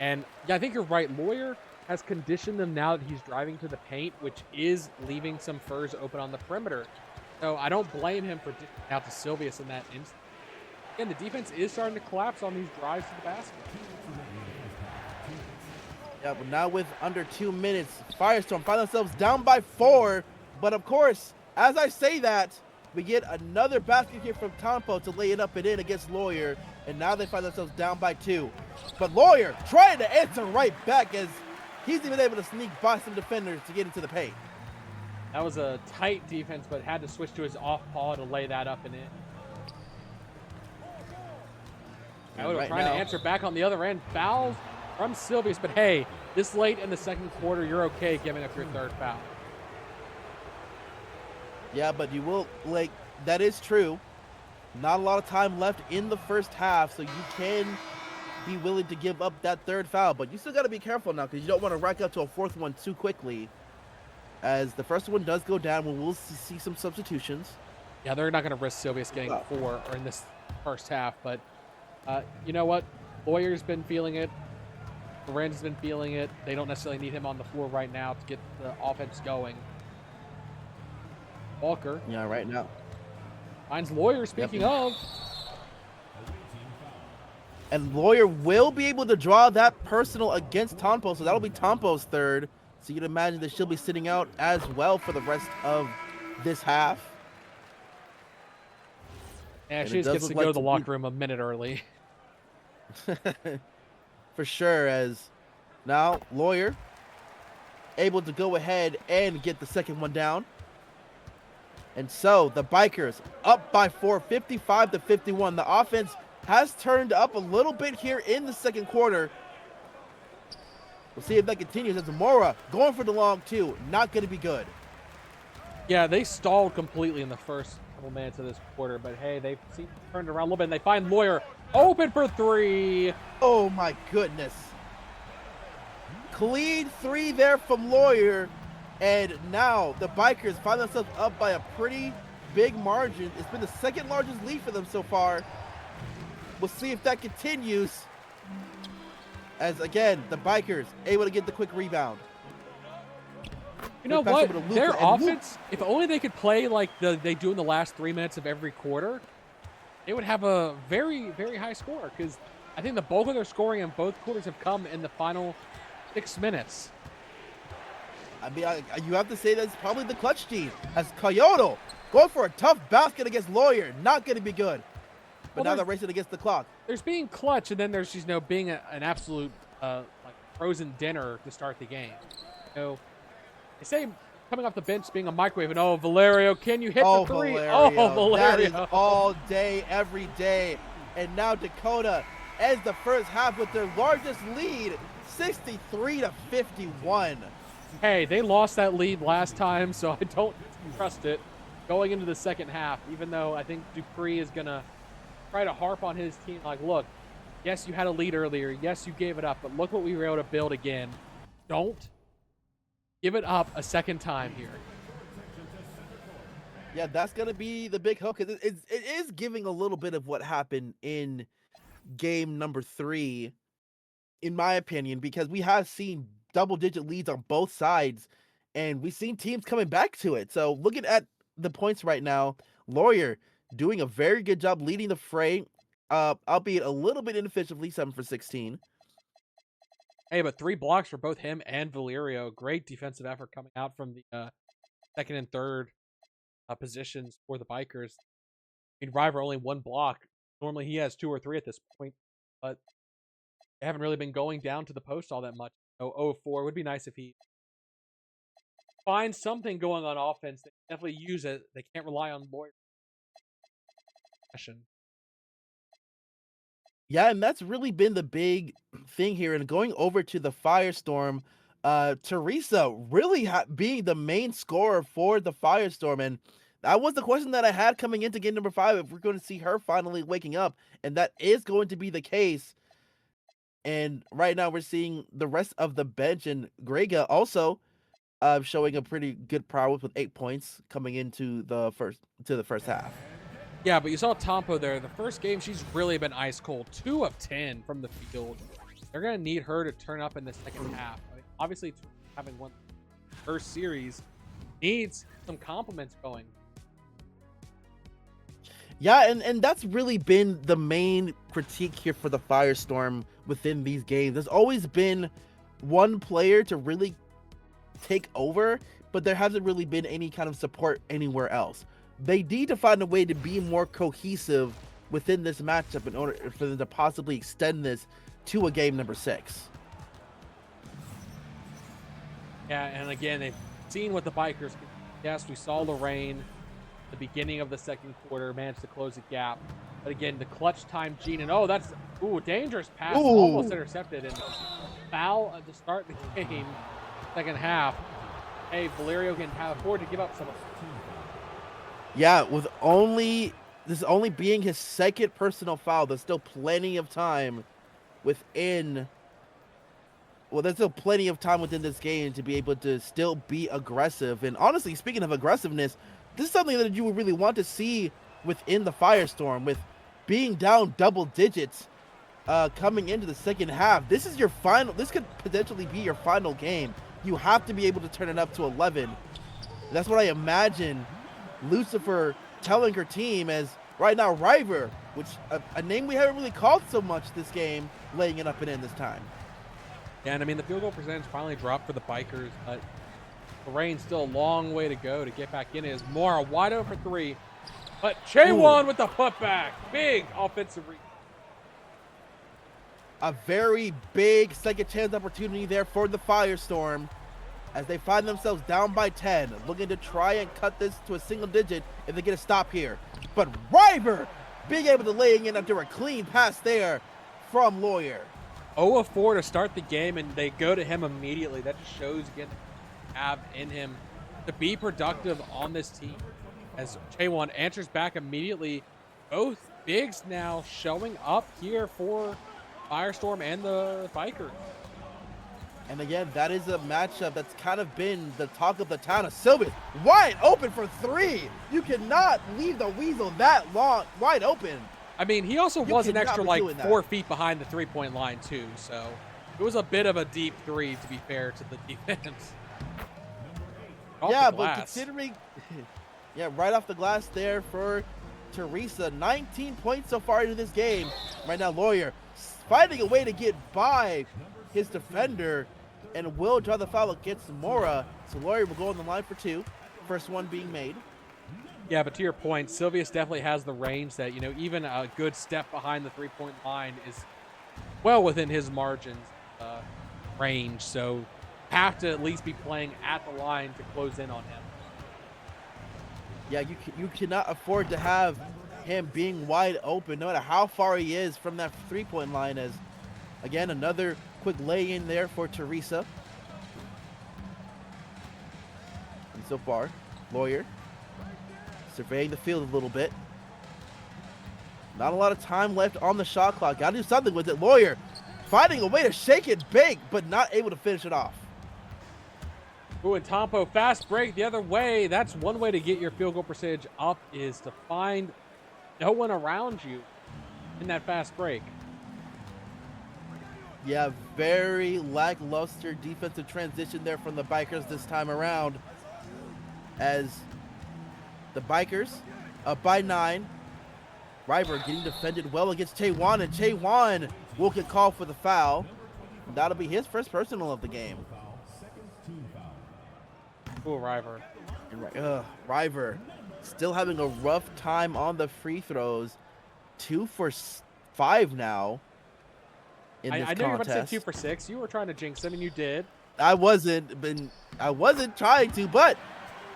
Speaker 2: And yeah, I think you're right. Lawyer has conditioned them now that he's driving to the paint, which is leaving some furs open on the perimeter. So I don't blame him for dishing out to Sylvius in that instant. Again, the defense is starting to collapse on these drives to the basket.
Speaker 1: Yeah, but now with under 2 minutes, Firestorm find themselves down by 4. But of course, as I say that, we get another basket here from Tompo to lay it up and in against Lawyer. And now they find themselves down by 2. But Lawyer trying to answer right back as he's even able to sneak by some defenders to get into the paint.
Speaker 2: That was a tight defense, but had to switch to his off paw to lay that up and in. Trying to answer back on the other end. Fouls from Sylvius, but hey, this late in the second quarter, you're okay giving up your 3rd foul.
Speaker 1: Yeah, but you will, that is true. Not a lot of time left in the first half, so you can be willing to give up that 3rd foul. But you still got to be careful now because you don't want to rack up to a 4th one too quickly. As the first one does go down, we'll see some substitutions.
Speaker 2: Yeah, they're not going to risk Sylvius getting 4 or in this first half, but you know what? Lawyer's been feeling it. Lorenz has been feeling it. They don't necessarily need him on the floor right now to get the offense going. Walker.
Speaker 1: Yeah, right now.
Speaker 2: Finds Lawyer, speaking of.
Speaker 1: And Lawyer will be able to draw that personal against Tompo, so that'll be Tompo's 3rd. So you'd imagine that she'll be sitting out as well for the rest of this half.
Speaker 2: Yeah, she just gets to go to the locker room a minute early.
Speaker 1: For sure, as now Lawyer able to go ahead and get the second one down. And so the Bikers up by 4, 55-51. The offense has turned up a little bit here in the second quarter. We'll see if that continues as Mora going for the long 2. Not going to be good.
Speaker 2: Yeah, they stalled completely in the first couple minutes of this quarter, but hey, they've turned around a little bit, and they find Lawyer open for 3.
Speaker 1: Oh my goodness. Clean 3 there from Lawyer. And now the Bikers find themselves up by a pretty big margin. It's been the 2nd largest lead for them so far. We'll see if that continues. As again, the Bikers able to get the quick rebound.
Speaker 2: You know what? Their offense, if only they could play like they do in the last 3 minutes of every quarter, they would have a very, very high score. Because I think the bulk of their scoring in both quarters have come in the final 6 minutes.
Speaker 1: I mean, you have to say that's probably the clutch team. As Kyoto going for a tough basket against Lawyer. Not going to be good. But now they're racing against the clock.
Speaker 2: There's being clutch, and then there's just, being an absolute like frozen dinner to start the game. They say coming off the bench being a microwave, and oh, Valerio, can you hit the 3?
Speaker 1: Valerio.
Speaker 2: Oh, Valerio.
Speaker 1: That is all day, every day. And now Dakota ends the first half with their largest lead, 63-51.
Speaker 2: hey, they lost that lead last time, so I don't trust it going into the second half, even though I think Dupree is going to try to harp on his team. Like, look, yes, you had a lead earlier. Yes, you gave it up, but look what we were able to build again. Don't give it up a second time here.
Speaker 1: Yeah, that's going to be the big hook. It is giving a little bit of what happened in game number 3, in my opinion, because we have seen double-digit leads on both sides, and we've seen teams coming back to it. So looking at the points right now, Lawyer doing a very good job leading the fray, albeit a little bit inefficiently, 7 for 16.
Speaker 2: Hey, but 3 blocks for both him and Valerio. Great defensive effort coming out from the second and third positions for the Bikers. I mean, River only 1 block. Normally he has 2 or 3 at this point, but they haven't really been going down to the post all that much. So 0-4 would be nice if he finds something going on offense. They definitely use it. They can't rely on Lawyer.
Speaker 1: Yeah, and that's really been the big thing here. And going over to the Firestorm, Teresa really being the main scorer for the Firestorm. And that was the question that I had coming into game number 5, if we're going to see her finally waking up. And that is going to be the case. And right now we're seeing the rest of the bench, and Grega also showing a pretty good prowess with 8 points coming into the first half.
Speaker 2: Yeah, but you saw Tompo there. The first game, she's really been ice cold. 2 of 10 from the field. They're going to need her to turn up in the second half. I mean, obviously, having won the first series needs some compliments going.
Speaker 1: Yeah, and that's really been the main critique here for the Firestorm within these games. There's always been one player to really take over, but there hasn't really been any kind of support anywhere else. They need to find a way to be more cohesive within this matchup in order for them to possibly extend this to a game number 6.
Speaker 2: Yeah, and again, they've seen what the Bikers can. Yes, we saw Lorraine at the beginning of the second quarter managed to close the gap. But again, the clutch time Gene, and that's dangerous pass, almost intercepted, and foul to start the game, second half. Hey, Valerio can afford to give up some of it.
Speaker 1: Yeah, with this only being his second personal foul, there's still plenty of time within. Well, there's still plenty of time within this game to be able to still be aggressive. And honestly, speaking of aggressiveness, this is something that you would really want to see within the Firestorm, with being down double digits coming into the second half. This is your final. This could potentially be your final game. You have to be able to turn it up to 11. That's what I imagine Lucifer telling her team, as right now River, which a name we haven't really called so much this game, laying it up and in this time.
Speaker 2: Yeah, and I mean, the field goal percentage finally dropped for the Bikers, but Lorraine's still a long way to go to get back in. It is Mora wide open for 3, but Chaewon with the putback. Big offensive read.
Speaker 1: A very big second chance opportunity there for the Firestorm, as they find themselves down by 10, looking to try and cut this to a single digit if they get a stop here. But River being able to lay in after a clean pass there from Lawyer.
Speaker 2: 0 of 4 to start the game, and they go to him immediately. That just shows, again, have in him to be productive on this team. As Chaewon answers back immediately, both bigs now showing up here for Firestorm and the Bikers.
Speaker 1: And again, that is a matchup that's kind of been the talk of the town. Of Sylvan wide open for 3. You cannot leave the weasel that long wide open.
Speaker 2: I mean, he also was an extra 4 feet behind the 3-point line too, so it was a bit of a deep 3, to be fair to the defense.
Speaker 1: Yeah, but considering, right off the glass there for Teresa. 19 points so far into this game. Right now, Lawyer finding a way to get by his defender and will draw the foul against Mora. So Lawyer will go on the line for 2. First one being made.
Speaker 2: Yeah, but to your point, Silvius definitely has the range that, even a good step behind the 3-point line is well within his margins range. So have to at least be playing at the line to close in on him.
Speaker 1: Yeah, you cannot afford to have him being wide open, no matter how far he is from that 3-point line. As, again, another quick lay in there for Teresa. so far. Lawyer surveying the field a little bit. Not a lot of time left on the shot clock. Got to do something with it. Lawyer finding a way to shake it big, but not able to finish it off.
Speaker 2: Ooh, and Tompo, fast break the other way. That's one way to get your field goal percentage up, is to find no one around you in that fast break.
Speaker 1: Yeah, very lackluster defensive transition there from the Bikers this time around, as the Bikers up by 9. River getting defended well against Chaewon, and Chaewon will get called for the foul. That'll be his first personal of the game.
Speaker 2: Ooh, River.
Speaker 1: And River still having a rough time on the free throws. 2 for 5 now in this contest.
Speaker 2: I know you were about to say 2 for 6. You were trying to jinx him, and you did.
Speaker 1: I wasn't trying to, but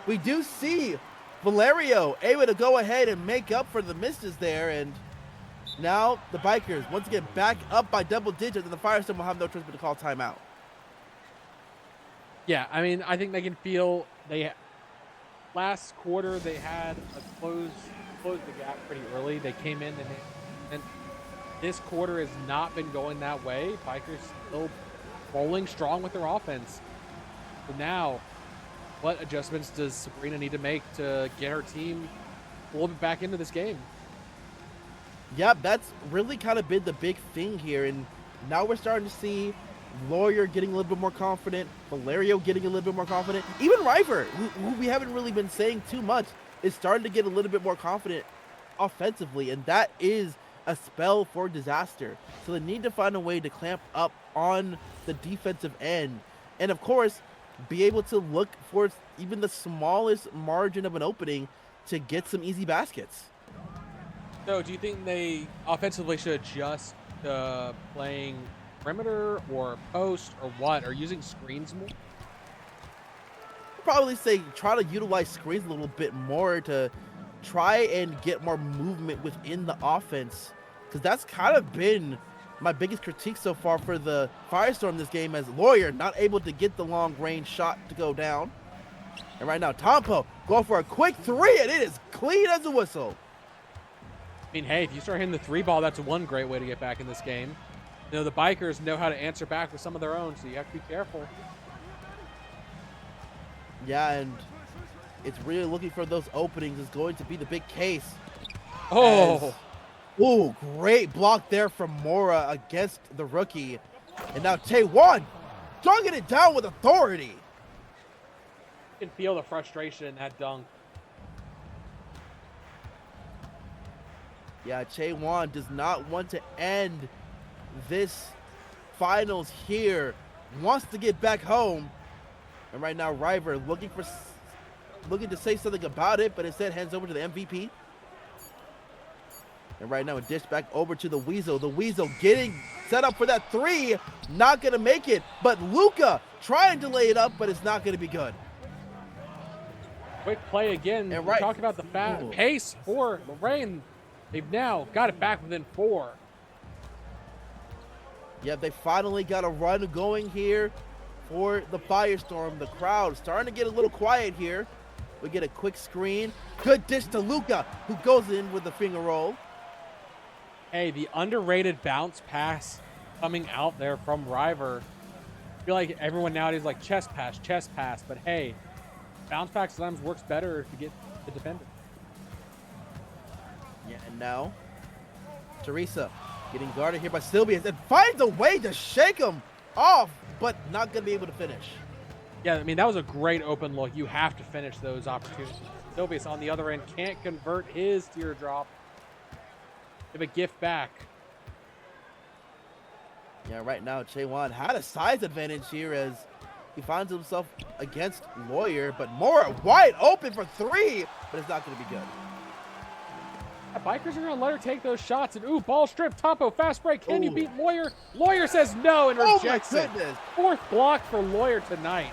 Speaker 1: we do see Valerio able to go ahead and make up for the misses there, and now the Bikers once again back up by double digits, and the Firestorm will have no choice but to call timeout.
Speaker 2: Yeah, I mean, I think they can feel last quarter they had a closed the gap pretty early. They came in and this quarter has not been going that way. Bikers still rolling strong with their offense. So now, what adjustments does Sabrina need to make to get her team a little bit back into this game?
Speaker 1: Yep, that's really kind of been the big thing here, and now we're starting to see Lawyer getting a little bit more confident, Valerio getting a little bit more confident, even River, who we haven't really been saying too much, is starting to get a little bit more confident offensively, and that is a spell for disaster. So they need to find a way to clamp up on the defensive end, and of course, be able to look for even the smallest margin of an opening to get some easy baskets.
Speaker 2: So do you think they offensively should adjust playing perimeter or post or what, or using screens more?
Speaker 1: I'd probably say try to utilize screens a little bit more to try and get more movement within the offense, because that's kind of been my biggest critique so far for the Firestorm this game, as Lawyer not able to get the long range shot to go down. And right now Tompo going for a quick 3, and it is clean as a whistle.
Speaker 2: I mean, hey, if you start hitting the 3 ball, that's one great way to get back in this game. You know, the Bikers know how to answer back with some of their own, so you have to be careful.
Speaker 1: Yeah, and it's really looking for those openings is going to be the big case.
Speaker 2: Oh!
Speaker 1: Ooh, great block there from Mora against the rookie. And now Chaewon dunking it down with authority.
Speaker 2: You can feel the frustration in that dunk.
Speaker 1: Yeah, Chaewon does not want to end this finals here. Wants to get back home. And right now River looking to say something about it, but instead hands over to the MVP. And right now a dish back over to the Weasel. The Weasel getting set up for that 3. Not going to make it. But Luca trying to lay it up, but it's not going to be good.
Speaker 2: Quick play again.
Speaker 1: And
Speaker 2: We're talking about the pace for Lorraine. They've now got it back within 4.
Speaker 1: Yeah, they finally got a run going here for the Firestorm. The crowd starting to get a little quiet here. We get a quick screen. Good dish to Luca, who goes in with the finger roll.
Speaker 2: Hey, the underrated bounce pass coming out there from River. I feel like everyone nowadays is like chest pass, but hey, bounce pass sometimes works better to get the defender.
Speaker 1: Yeah, and now Teresa getting guarded here by Sylvius and finds a way to shake him off, but not going to be able to finish.
Speaker 2: Yeah, I mean, that was a great open look. You have to finish those opportunities. Sylvius on the other end can't convert his teardrop. Give a gift back.
Speaker 1: Yeah, right now Chaewon had a size advantage here as he finds himself against Lawyer, but Mora wide open for 3, but it's not going to be good.
Speaker 2: The Bikers are going to let her take those shots, and ooh, ball strip, Tompo, fast break. Can you beat Lawyer? Lawyer says no and rejects it. 4th block for Lawyer tonight.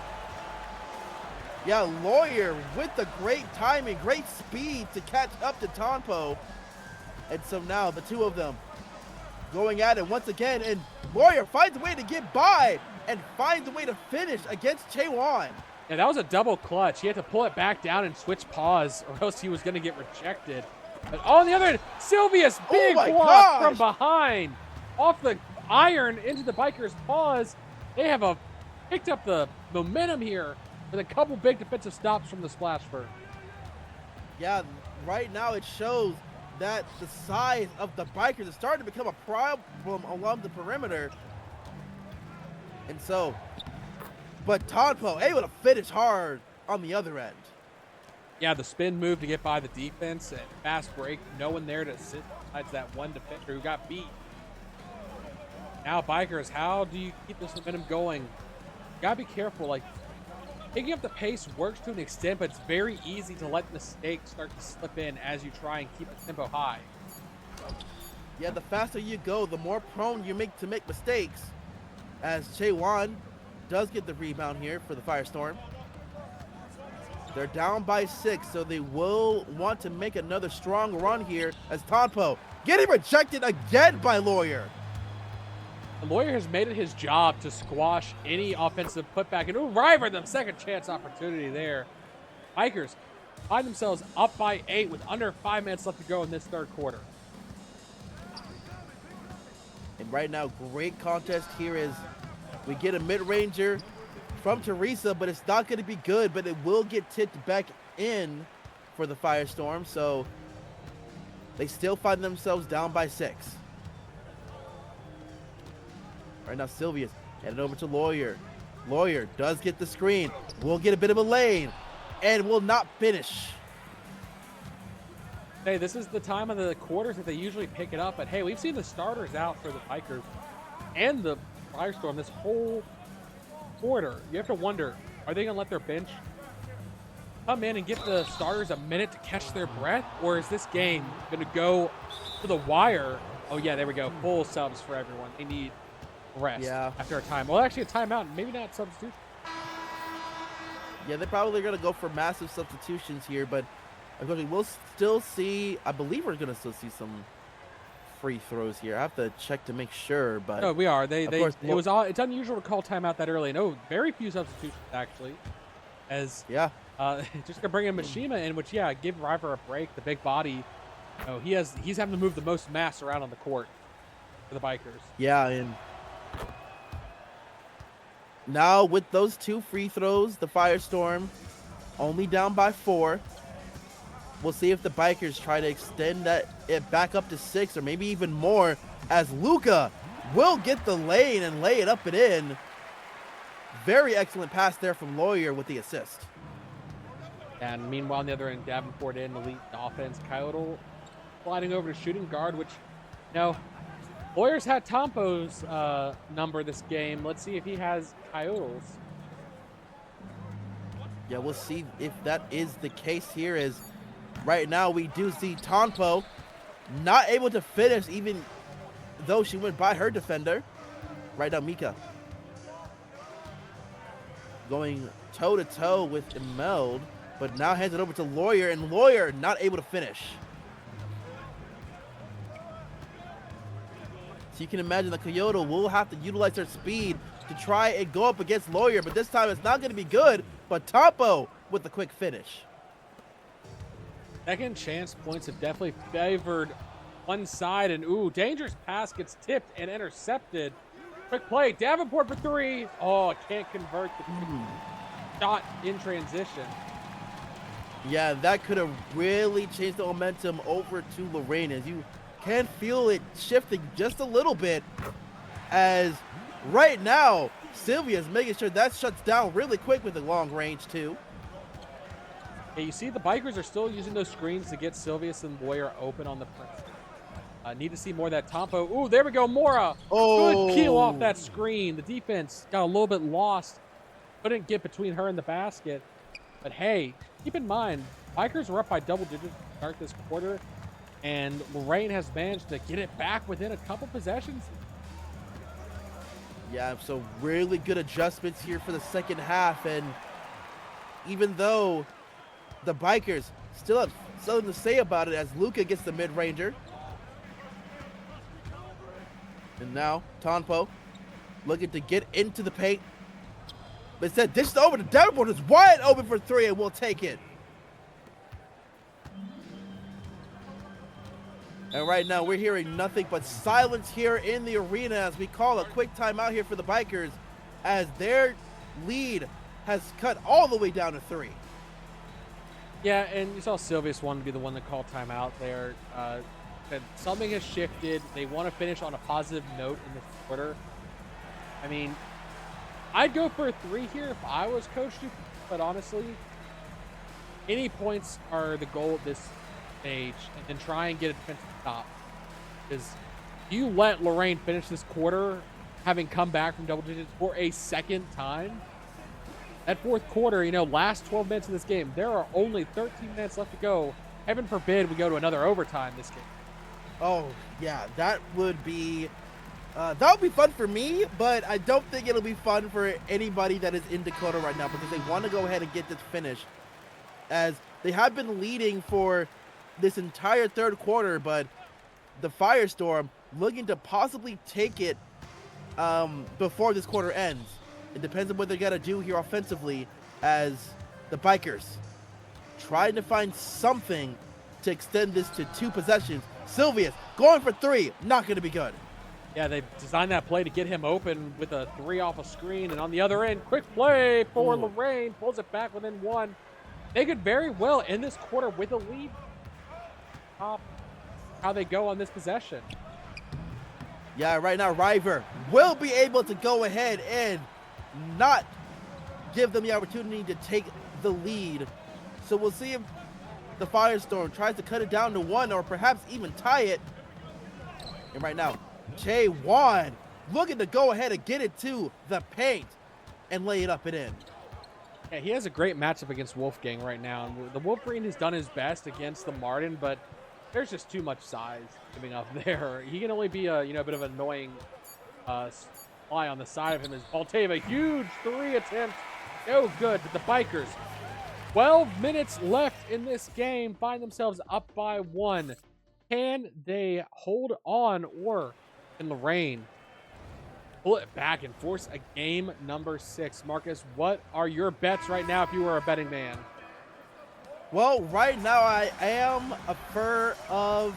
Speaker 1: Yeah, Lawyer with the great timing, great speed to catch up to Tompo. And so now the two of them going at it once again, and Lawyer finds a way to get by and finds a way to finish against Chaewon.
Speaker 2: Yeah, that was a double clutch. He had to pull it back down and switch paws, or else he was going to get rejected. But on the other end, Sylvia's big block from behind, off the iron into the biker's paws. They have picked up the momentum here with a couple big defensive stops from the Splashford.
Speaker 1: Yeah, right now it shows that the size of the bikers is starting to become a problem along the perimeter. And so, but Tonpo able to finish hard on the other end.
Speaker 2: Yeah, the spin move to get by the defense and fast break. No one there to sit besides that one defender who got beat. Now, bikers, how do you keep this momentum going? You gotta be careful. Like, picking up the pace works to an extent, but it's very easy to let mistakes start to slip in as you try and keep the tempo high.
Speaker 1: Yeah, the faster you go, the more prone you make to make mistakes. As Chaewon does get the rebound here for the Firestorm. They're down by 6, so they will want to make another strong run here as Tonpo getting rejected again by Lawyer.
Speaker 2: The Lawyer has made it his job to squash any offensive putback. And River, the second chance opportunity there. Bikers find themselves up by 8 with under 5 minutes left to go in this third quarter.
Speaker 1: And right now, great contest here as we get a mid-ranger from Teresa, but it's not going to be good, but it will get tipped back in for the Firestorm, so they still find themselves down by 6. Right now, Sylvia's headed over to Lawyer. Lawyer does get the screen, will get a bit of a lane, and will not finish.
Speaker 2: Hey, this is the time of the quarters that they usually pick it up, but hey, we've seen the starters out for the Bikers and the Firestorm this whole quarter. You have to wonder, are they going to let their bench come in and give the starters a minute to catch their breath, or is this game going to go to the wire? Oh yeah, there we go, full subs for everyone. They need rest after a time. Well, actually a timeout, maybe not substitution.
Speaker 1: Yeah, they're probably going to go for massive substitutions here, but we'll still see, I believe we're going to still see some free throws here. I have to check to make sure, but
Speaker 2: no, we are. It's unusual to call timeout that early. No, very few substitutions actually. As just gonna bring in Mishima in, which give River a break. The big body, he's having to move the most mass around on the court for the Bikers.
Speaker 1: Yeah, and now with those 2 free throws, the Firestorm only down by 4. We'll see if the Bikers try to extend it back up to 6 or maybe even more, as Luca will get the lane and lay it up and in. Very excellent pass there from Lawyer with the assist.
Speaker 2: And meanwhile, on the other end, Davenport in the lead offense. Coyote sliding over to shooting guard, which, Lawyer's had Tompo's number this game. Let's see if he has Coyote's.
Speaker 1: Yeah, we'll see if that is the case here, as right now we do see Tonpo not able to finish even though she went by her defender. Right now, Mika going toe-to-toe with Imelda, but now hands it over to Lawyer, and Lawyer not able to finish. So you can imagine the Coyote will have to utilize their speed to try and go up against Lawyer, but this time it's not going to be good, but Tonpo with the quick finish.
Speaker 2: Second chance points have definitely favored one side, and dangerous pass gets tipped and intercepted. Quick play, Davenport for 3. Oh, can't convert the shot in transition.
Speaker 1: Yeah, that could have really changed the momentum over to Lorraine, as you can feel it shifting just a little bit, as right now Sylvia's making sure that shuts down really quick with the long range too.
Speaker 2: Yeah, you see the Bikers are still using those screens to get Sylvius and Lawyer open on the press. Need to see more of that Tompo. Ooh, there we go, Mora. Good keel off that screen. The defense got a little bit lost. Couldn't get between her and the basket. But hey, keep in mind, Bikers were up by double digits to start this quarter, and Lorraine has managed to get it back within a couple possessions.
Speaker 1: Yeah, so really good adjustments here for the second half, and even though the Bikers still have something to say about it, as Luca gets the mid-ranger. And now Tonpo looking to get into the paint. But instead, dished over to Davenport, who's wide open for three, and we'll take it. And right now, we're hearing nothing but silence here in the arena as we call a quick timeout here for the Bikers, as their lead has cut all the way down to 3.
Speaker 2: Yeah, and you saw Silvius wanted to be the one that called timeout there. That something has shifted. They want to finish on a positive note in this quarter. I mean, I'd go for a 3 here if I was Coach Duke, but honestly, any points are the goal at this stage, and then try and get a defensive stop. Because you let Lorraine finish this quarter, having come back from double digits for a second time. That fourth quarter, you know, last 12 minutes of this game, there are only 13 minutes left to go. Heaven forbid we go to another overtime this game.
Speaker 1: Oh, yeah, that would be fun for me, but I don't think it'll be fun for anybody that is in Dakota right now because they want to go ahead and get this finished, as they have been leading for this entire third quarter, but the Firestorm looking to possibly take it before this quarter ends. It depends on what they're going to do here offensively, as the Bikers trying to find something to extend this to 2 possessions. Silvius going for 3, not going to be good.
Speaker 2: Yeah, they designed that play to get him open with a 3 off a screen, and on the other end, quick play for Lorraine, pulls it back within 1. They could very well end this quarter with a lead. How they go on this possession.
Speaker 1: Yeah, right now River will be able to go ahead and not give them the opportunity to take the lead. So we'll see if the Firestorm tries to cut it down to 1 or perhaps even tie it. And right now, J1 looking to go ahead and get it to the paint and lay it up and in.
Speaker 2: Yeah, he has a great matchup against Wolfgang right now. And the Wolverine has done his best against the Martin, but there's just too much size giving up there. He can only be a bit of an annoying fly on the side of him. As Balteva, huge 3 attempt, no good. But the Bikers, 12 minutes left in this game, find themselves up by 1. Can they hold on, or can Lorraine pull it back and force a game number 6? Marcus, what are your bets right now if you were a betting man?
Speaker 1: Well, right now I am a fur of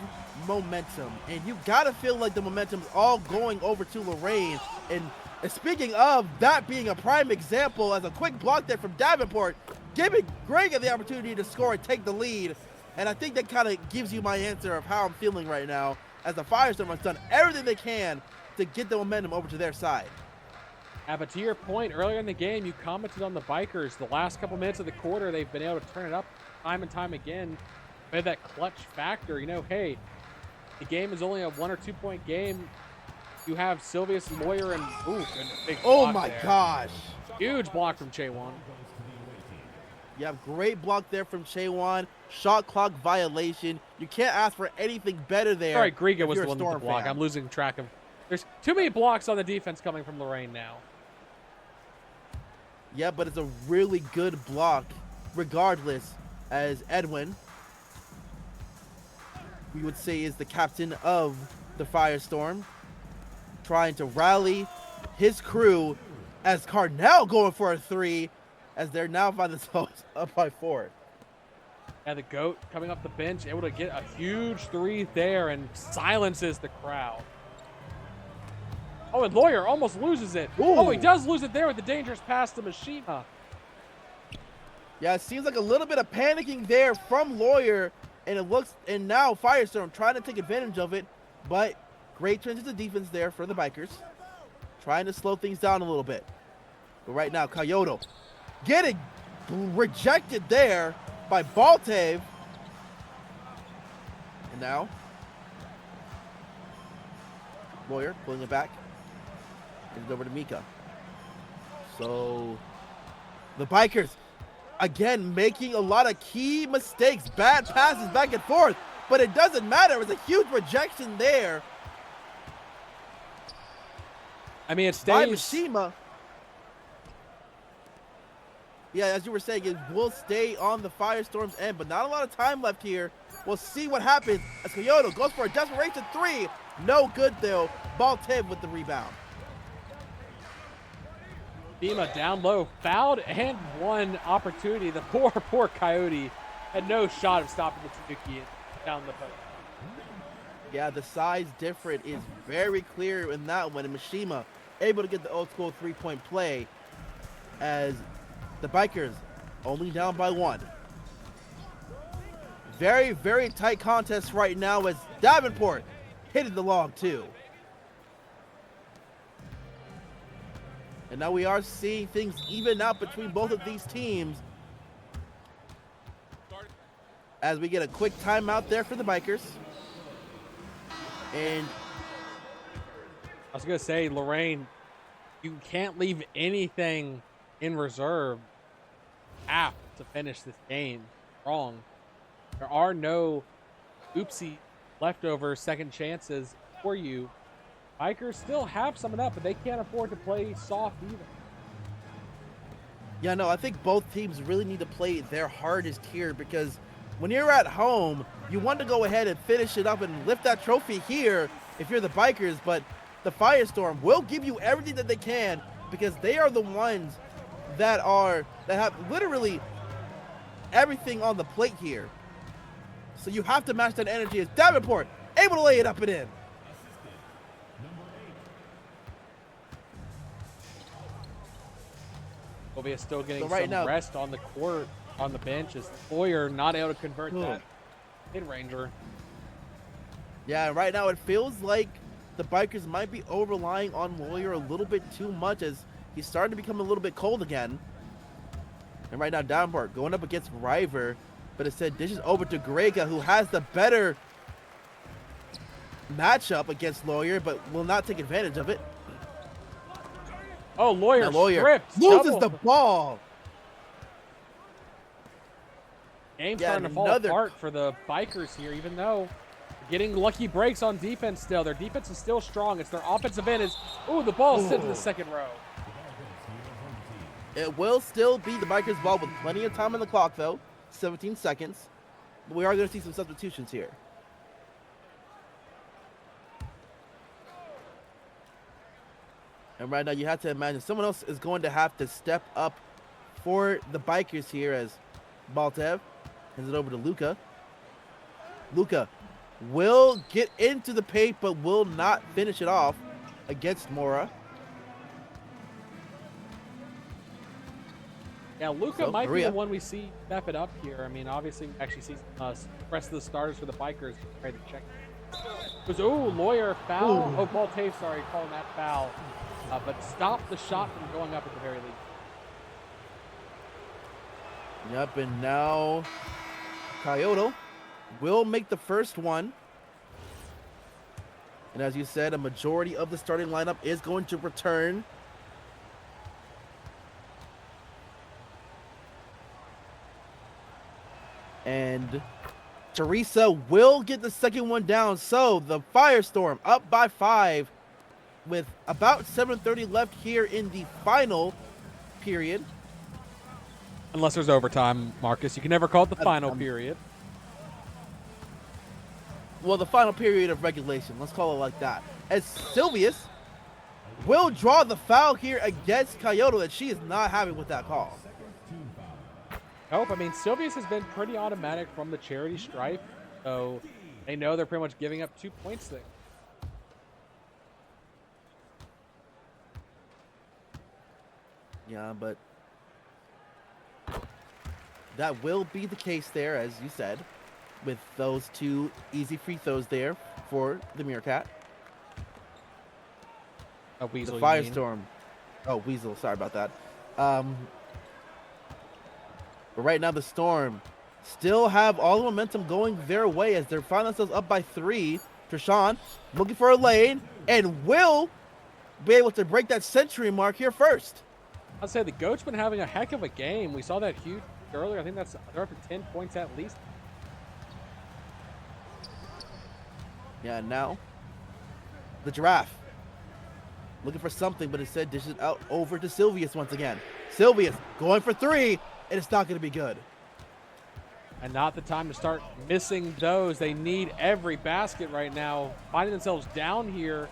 Speaker 1: momentum, and you gotta feel like the momentum's all going over to Lorraine. And speaking of that being a prime example, as a quick block there from Davenport, giving Greg the opportunity to score and take the lead. And I think that kind of gives you my answer of how I'm feeling right now, as the Firestorm has done everything they can to get the momentum over to their side.
Speaker 2: Yeah, but to your point, earlier in the game, you commented on the Bikers. The last couple minutes of the quarter, they've been able to turn it up time and time again. They have that clutch factor. You know, hey, the game is only a 1 or 2 point game. You have Silvius, Lawyer, and and a big block
Speaker 1: my
Speaker 2: there.
Speaker 1: Gosh.
Speaker 2: Huge block from Chaewon.
Speaker 1: You have great block there from Chaewon. Shot clock violation. You can't ask for anything better there.
Speaker 2: Sorry, Griga was the one with the
Speaker 1: Storm
Speaker 2: block.
Speaker 1: fan.
Speaker 2: I'm losing track of. There's too many blocks on the defense coming from Lorraine now.
Speaker 1: Yeah, but it's a really good block regardless, as Edwin, we would say, is the captain of the Firestorm, trying to rally his crew, as Carnell going for a 3, as they're now find themselves up by 4.
Speaker 2: Yeah, the GOAT coming off the bench, able to get a huge 3 there and silences the crowd. Oh, and Lawyer almost loses it.
Speaker 1: Ooh.
Speaker 2: Oh, he does lose it there with the dangerous pass to Mishima.
Speaker 1: Yeah, it seems like a little bit of panicking there from Lawyer, and now Firestorm trying to take advantage of it, but great transition defense there for the Bikers, trying to slow things down a little bit. But right now, Kyoto getting rejected there by Baltave. And now, Lawyer pulling it back. Gives it over to Mika. So, the Bikers, again, making a lot of key mistakes. Bad passes back and forth. But it doesn't matter. It was a huge rejection there.
Speaker 2: I mean, it
Speaker 1: By
Speaker 2: stays.
Speaker 1: Mishima. Yeah, as you were saying, it will stay on the Firestorm's end, but not a lot of time left here. We'll see what happens as Kyoto goes for a desperation 3. No good, though. Baltave with the rebound.
Speaker 2: Bima down low, fouled and one opportunity. The poor Coyote had no shot of stopping the Tanuki down the post.
Speaker 1: Yeah, the size difference is very clear in that one. And Mishima able to get the old school 3-point play as the Bikers only down by 1. Very, very tight contest right now as Davenport hitting the long 2. And now we are seeing things even out between both of these teams as we get a quick timeout there for the Bikers. And
Speaker 2: I was going to say, Lorraine, you can't leave anything in reserve half to finish this game wrong. There are no oopsie leftover second chances for you. Bikers still have some up, but they can't afford to play soft either.
Speaker 1: Yeah, no, I think both teams really need to play their hardest here because when you're at home, you want to go ahead and finish it up and lift that trophy here if you're the Bikers, but the Firestorm will give you everything that they can because they are the ones that have literally everything on the plate here. So you have to match that energy as Davenport able to lay it up and in.
Speaker 2: Sylvia still getting some rest on the court, on the bench, as Boyer not able to convert that mid-ranger.
Speaker 1: Yeah, right now it feels like the Bikers might be over-relying on Lawyer a little bit too much as he's starting to become a little bit cold again. And right now Davenport going up against River, but instead dishes over to Grega, who has the better matchup against Lawyer, but will not take advantage of it.
Speaker 2: Oh, Lawyer stripped.
Speaker 1: Loses the ball.
Speaker 2: Game's starting to fall apart for the Bikers here, even though getting lucky breaks on defense still. Their defense is still strong. It's their offensive end. Ooh, the ball sits in the second row.
Speaker 1: It will still be the Bikers' ball with plenty of time on the clock, though. 17 seconds. But we are going to see some substitutions here. And right now you have to imagine someone else is going to have to step up for the Bikers here as Baltev hands it over to Luca. Luca will get into the paint but will not finish it off against Mora.
Speaker 2: Yeah, Luca might be the one we see step it up here. I mean, obviously, we actually see the rest of the starters for the Bikers ready to check. Oh, Lawyer foul. Oh, Baltev, sorry, calling that foul. But stop the shot from going up at the very least.
Speaker 1: Yep, and now Coyote will make the first one. And as you said, a majority of the starting lineup is going to return. And Teresa will get the second one down. So the Firestorm up by 5 with about 7:30 left here in the final period.
Speaker 2: Unless there's overtime, Marcus. You can never call it the final period.
Speaker 1: Well, the final period of regulation. Let's call it like that. As Sylvius will draw the foul here against Coyote that she is not having with that call.
Speaker 2: Nope. I mean, Sylvius has been pretty automatic from the charity stripe. So they know they're pretty much giving up 2 points there.
Speaker 1: Yeah, but that will be the case there, as you said, with those 2 easy free throws there for the Meerkat.
Speaker 2: A Weasel.
Speaker 1: The Firestorm. Oh, Weasel. Sorry about that. But right now, the Storm still have all the momentum going their way as they're finding themselves up by 3. Trishan looking for a lane and will be able to break that century mark here first.
Speaker 2: I'd say the Goat's been having a heck of a game. We saw that huge earlier. I think they're up to 10 points at least.
Speaker 1: Yeah, now the Giraffe looking for something, but instead dishes out over to Sylvius once again. Sylvius going for 3, and it's not going to be good.
Speaker 2: And not the time to start missing those. They need every basket right now. Finding themselves down here.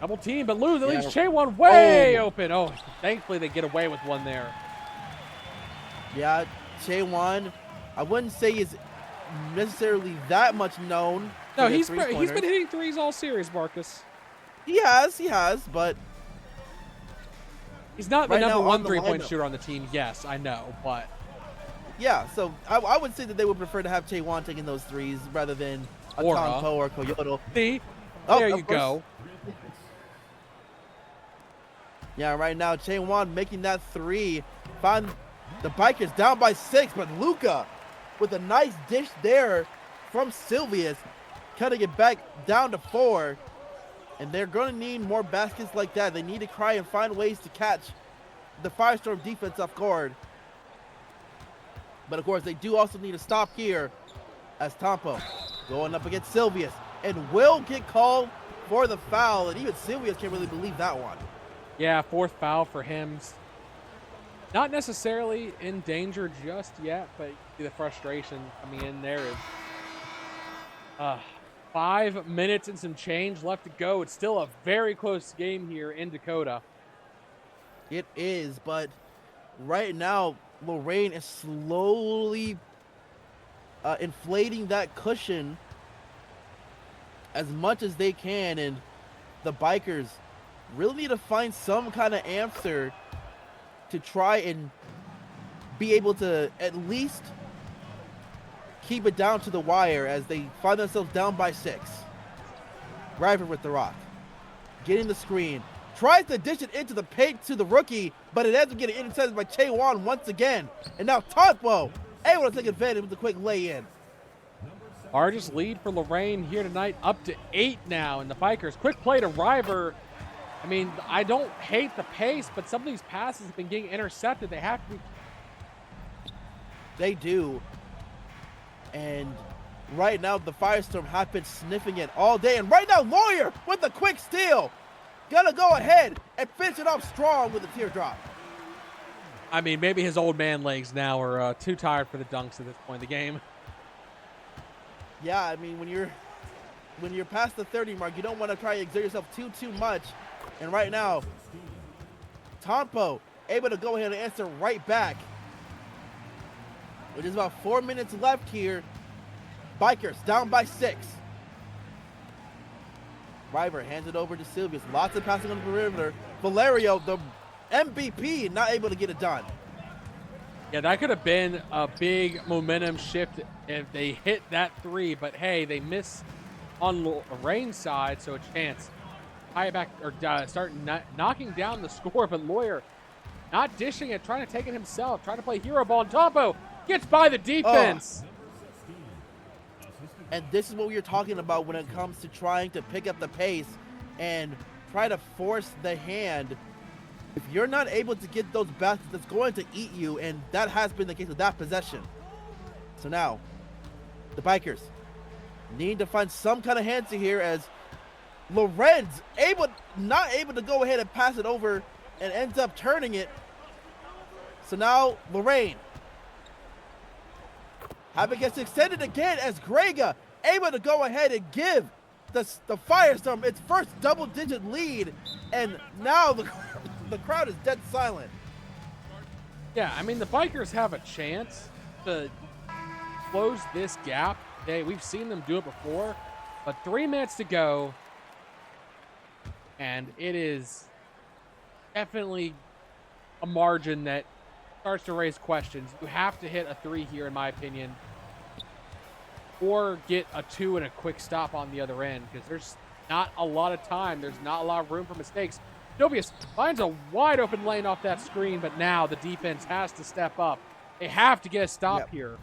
Speaker 2: Double team, but lose. It leaves
Speaker 1: Yeah.
Speaker 2: Chaewon way
Speaker 1: Oh.
Speaker 2: open. Oh, thankfully they get away with one there.
Speaker 1: Yeah, Chaewon, I wouldn't say is necessarily that much known.
Speaker 2: No,
Speaker 1: for
Speaker 2: he's
Speaker 1: the
Speaker 2: been hitting threes all series, Marcus.
Speaker 1: He has, but
Speaker 2: He's not the
Speaker 1: right now
Speaker 2: number
Speaker 1: on
Speaker 2: one
Speaker 1: the
Speaker 2: three-point
Speaker 1: lineup-
Speaker 2: shooter on the team. Yes, I know, but
Speaker 1: yeah. So I would say that they would prefer to have Chaewon taking those threes rather than a
Speaker 2: Or
Speaker 1: Tonpo or Kyoto.
Speaker 2: see,
Speaker 1: Oh,
Speaker 2: there
Speaker 1: of
Speaker 2: you
Speaker 1: course.
Speaker 2: go.
Speaker 1: Yeah, right now Chaewon making that three. Find the Bikers down by 6, but Luca with a nice dish there from Sylvius, cutting it back down to 4. And they're going to need more baskets like that. They need to try and find ways to catch the Firestorm defense off guard. But of course, they do also need to stop here as Tompo going up against Sylvius and will get called for the foul. And even Sylvius can't really believe that one.
Speaker 2: Yeah, 4th foul for him. Not necessarily in danger just yet, but you see the frustration coming in there is 5 minutes and some change left to go. It's still a very close game here in Dakota.
Speaker 1: It is, but right now, Lorraine is slowly inflating that cushion as much as they can, and the Bikers really need to find some kind of answer to try and be able to at least keep it down to the wire as they find themselves down by 6. River with the rock, getting the screen, tries to dish it into the paint to the rookie, but it ends up getting intercepted by Chaewon once again. And now Tonpo able to take advantage with a quick lay-in.
Speaker 2: Largest lead for Lorraine here tonight, up to 8 now. And the Bikers, quick play to River. I mean, I don't hate the pace, but some of these passes have been getting intercepted. They have to be.
Speaker 1: They do. And right now, the Firestorm have been sniffing it all day. And right now, Lawyer with a quick steal. Gonna go ahead and finish it off strong with a teardrop.
Speaker 2: I mean, maybe his old man legs now are too tired for the dunks at this point in the game.
Speaker 1: Yeah, I mean, when you're past the 30 mark, you don't want to try to exert yourself too much. And right now, Tompo able to go ahead and answer right back. With just about 4 minutes left here, Bikers down by 6. River hands it over to Sylvius. Lots of passing on the perimeter. Valerio, the MVP, not able to get it done.
Speaker 2: Yeah, that could have been a big momentum shift if they hit that 3, but hey, they miss on Lorraine's side, so a chance. Tie it back, or start knocking down the score, but Lawyer not dishing it, trying to take it himself, trying to play hero ball, and Tompo gets by the defense.
Speaker 1: And this is what we were talking about when it comes to trying to pick up the pace and try to force the hand. If you're not able to get those baskets, that's going to eat you, and that has been the case with that possession. So now, the Bikers need to find some kind of answer here as Lorenz not able to go ahead and pass it over and ends up turning it. So now, Lorraine having gets extended again as Grega able to go ahead and give the Firestorm its first double-digit lead, and now the crowd is dead silent.
Speaker 2: Yeah, I mean, the Bikers have a chance to close this gap. We've seen them do it before, but 3 minutes to go, and it is definitely a margin that starts to raise questions. You have to hit a 3 here, in my opinion, or get a 2 and a quick stop on the other end, because there's not a lot of time. There's not a lot of room for mistakes. Novius finds a wide open lane off that screen, but now the defense has to step up. They have to get a stop here.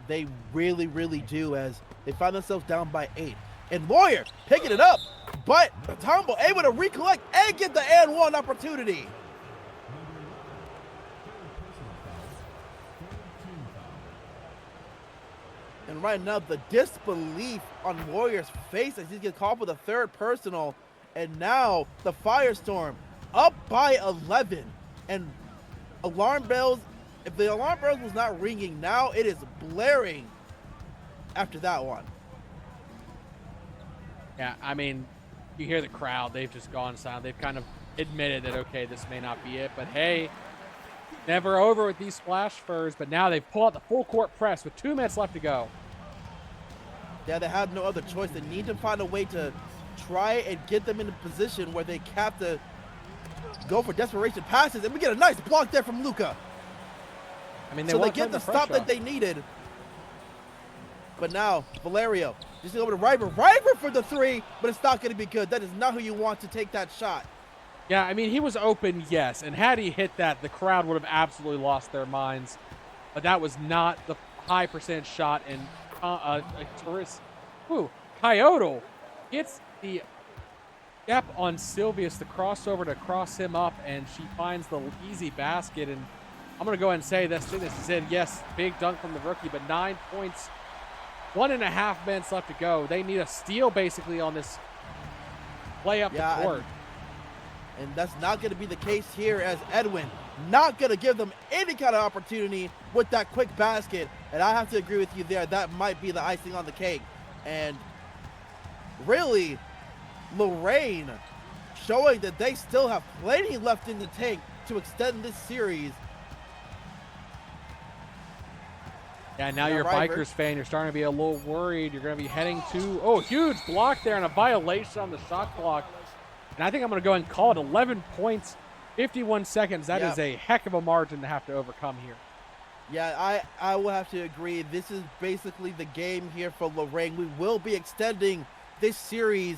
Speaker 1: They really, really do, as they find themselves down by 8. And Lawyer picking it up, but Tombo able to recollect and get the and one opportunity. And right now, the disbelief on Warrior's face as he gets called for the 3rd personal. And now the Firestorm up by 11. And alarm bells, if the alarm bells was not ringing, now it is blaring after that one.
Speaker 2: Yeah, I mean, You hear the crowd. They've just gone silent. They've kind of admitted that, okay, this may not be it. But, hey, never over with these Splash Furs. But now they've pulled out the full court press with 2 minutes left to go.
Speaker 1: Yeah, they have no other choice. They need to find a way to try and get them in a position where they have to go for desperation passes. And we get a nice block there from Luka.
Speaker 2: I mean,
Speaker 1: they get the stop that they needed. But now, Valerio, just over to River. River for the 3, but it's not going to be good. That is not who you want to take that shot.
Speaker 2: Yeah, I mean, he was open, yes. And had he hit that, the crowd would have absolutely lost their minds. But that was not the high percentage shot. And Kyoto gets the step on Sylvius, the crossover to cross him up, and she finds the easy basket. And I'm going to go ahead and say this is in. Yes, big dunk from the rookie, but 9 points. 1.5 minutes left to go. They need a steal basically on this play up the court.
Speaker 1: And that's not going to be the case here, as Edwin not going to give them any kind of opportunity with that quick basket. And I have to agree with you there. That might be the icing on the cake. And really, Lorraine showing that they still have plenty left in the tank to extend this series.
Speaker 2: Yeah, now you're a Bikers fan. You're starting to be a little worried. You're going to be heading to, huge block there and a violation on the shot clock. And I think I'm going to go and call it 11 points, 51 seconds. That is a heck of a margin to have to overcome here.
Speaker 1: Yeah, I will have to agree. This is basically the game here for Lorraine. We will be extending this series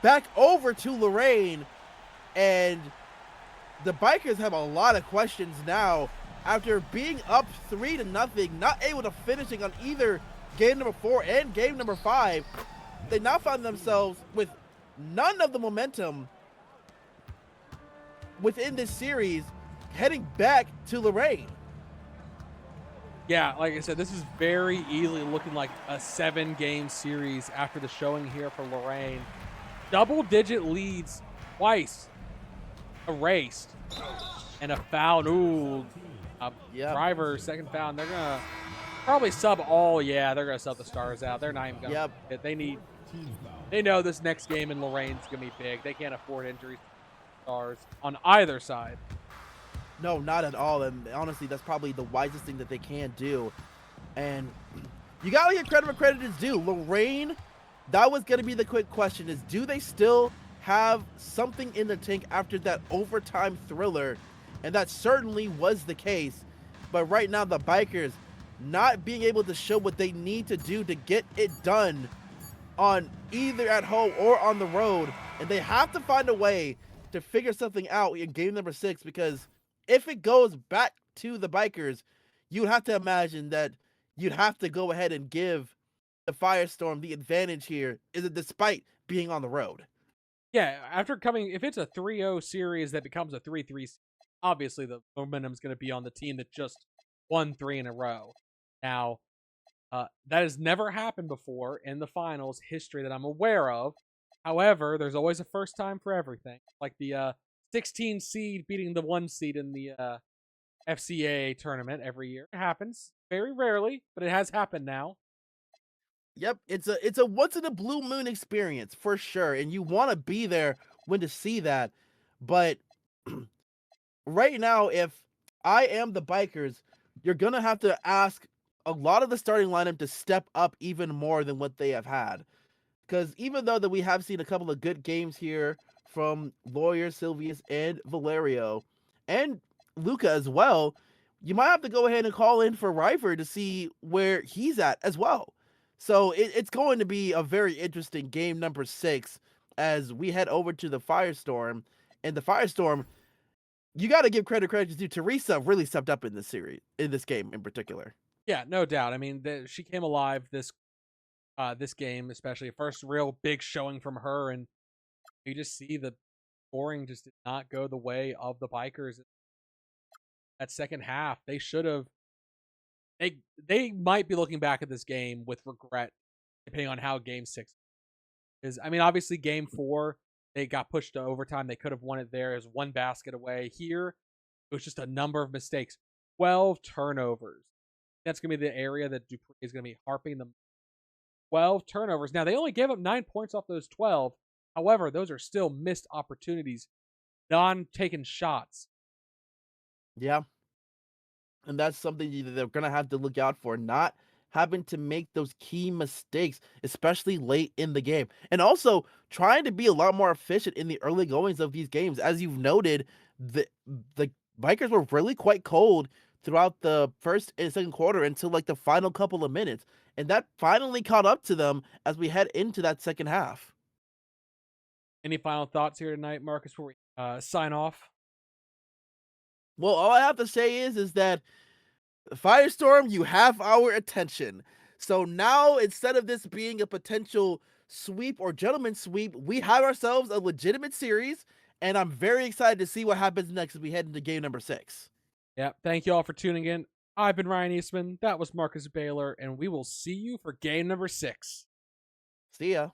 Speaker 1: back over to Lorraine. And the Bikers have a lot of questions now. After being up 3-0, not able to finishing on either game number 4 and game number 5, they now find themselves with none of the momentum within this series, heading back to Lorraine.
Speaker 2: Yeah, like I said, this is very easily looking like a 7-game series after the showing here for Lorraine. Double-digit leads twice erased, and a foul. Ooh. Driver, second foul. They're going to probably sub all. Yeah, they're going to sub the Stars out. They're not even going to. They know this next game in Lorraine's going to be big. They can't afford injuries to the Stars on either side.
Speaker 1: No, not at all. And honestly, that's probably the wisest thing that they can do. And you got to get credit where credit is due. Lorraine, that was going to be the quick question, is do they still have something in the tank after that overtime thriller? And that certainly was the case. But right now, the Bikers not being able to show what they need to do to get it done on either at home or on the road. And they have to find a way to figure something out in game number 6, because if it goes back to the Bikers, you'd have to imagine that you'd have to go ahead and give the Firestorm the advantage here, is it despite being on the road.
Speaker 2: Yeah, after coming, if it's a 3-0 series that becomes a 3-3, obviously the momentum is going to be on the team that just won 3 in a row. Now, that has never happened before in the finals history that I'm aware of. However, there's always a first time for everything. Like the 16 seed beating the 1 seed in the FCA tournament every year. It happens very rarely, but it has happened now.
Speaker 1: Yep, it's a once in a blue moon experience for sure, and you want to be there when to see that. But right now, if I am the Bikers, you're gonna have to ask a lot of the starting lineup to step up even more than what they have had. Because even though that we have seen a couple of good games here from Lawyer, Sylvius, and Valerio, and Luka as well, you might have to go ahead and call in for River to see where he's at as well. So it's going to be a very interesting game number 6 as we head over to the Firestorm. And the Firestorm, you got to give credit is due. Teresa really stepped up in this series, in this game in particular.
Speaker 2: Yeah, no doubt. I mean, she came alive this game, especially first real big showing from her, and you just see the scoring just did not go the way of the Bikers. That second half, they should have. They might be looking back at this game with regret, depending on how Game 6 is. I mean, obviously, Game 4 they got pushed to overtime. They could have won it there as 1 basket away. Here, it was just a number of mistakes. 12 turnovers. That's going to be the area that Dupree is going to be harping them. 12 turnovers. Now, they only gave up 9 points off those 12. However, those are still missed opportunities, non-taken shots.
Speaker 1: Yeah. And that's something that they're going to have to look out for, not having to make those key mistakes, especially late in the game. And also trying to be a lot more efficient in the early goings of these games. As you've noted, the Vikings were really quite cold throughout the first and second quarter until like the final couple of minutes. And that finally caught up to them as we head into that second half.
Speaker 2: Any final thoughts here tonight, Marcus, before we sign off?
Speaker 1: Well, all I have to say is that Firestorm, you have our attention. So now, instead of this being a potential sweep or gentleman sweep, we have ourselves a legitimate series, and I'm very excited to see what happens next as we head into game number 6.
Speaker 2: Yeah, thank you all for tuning in. I've been Ryan Eastman. That was Marcus Baylor, and we will see you for game number 6.
Speaker 1: See ya.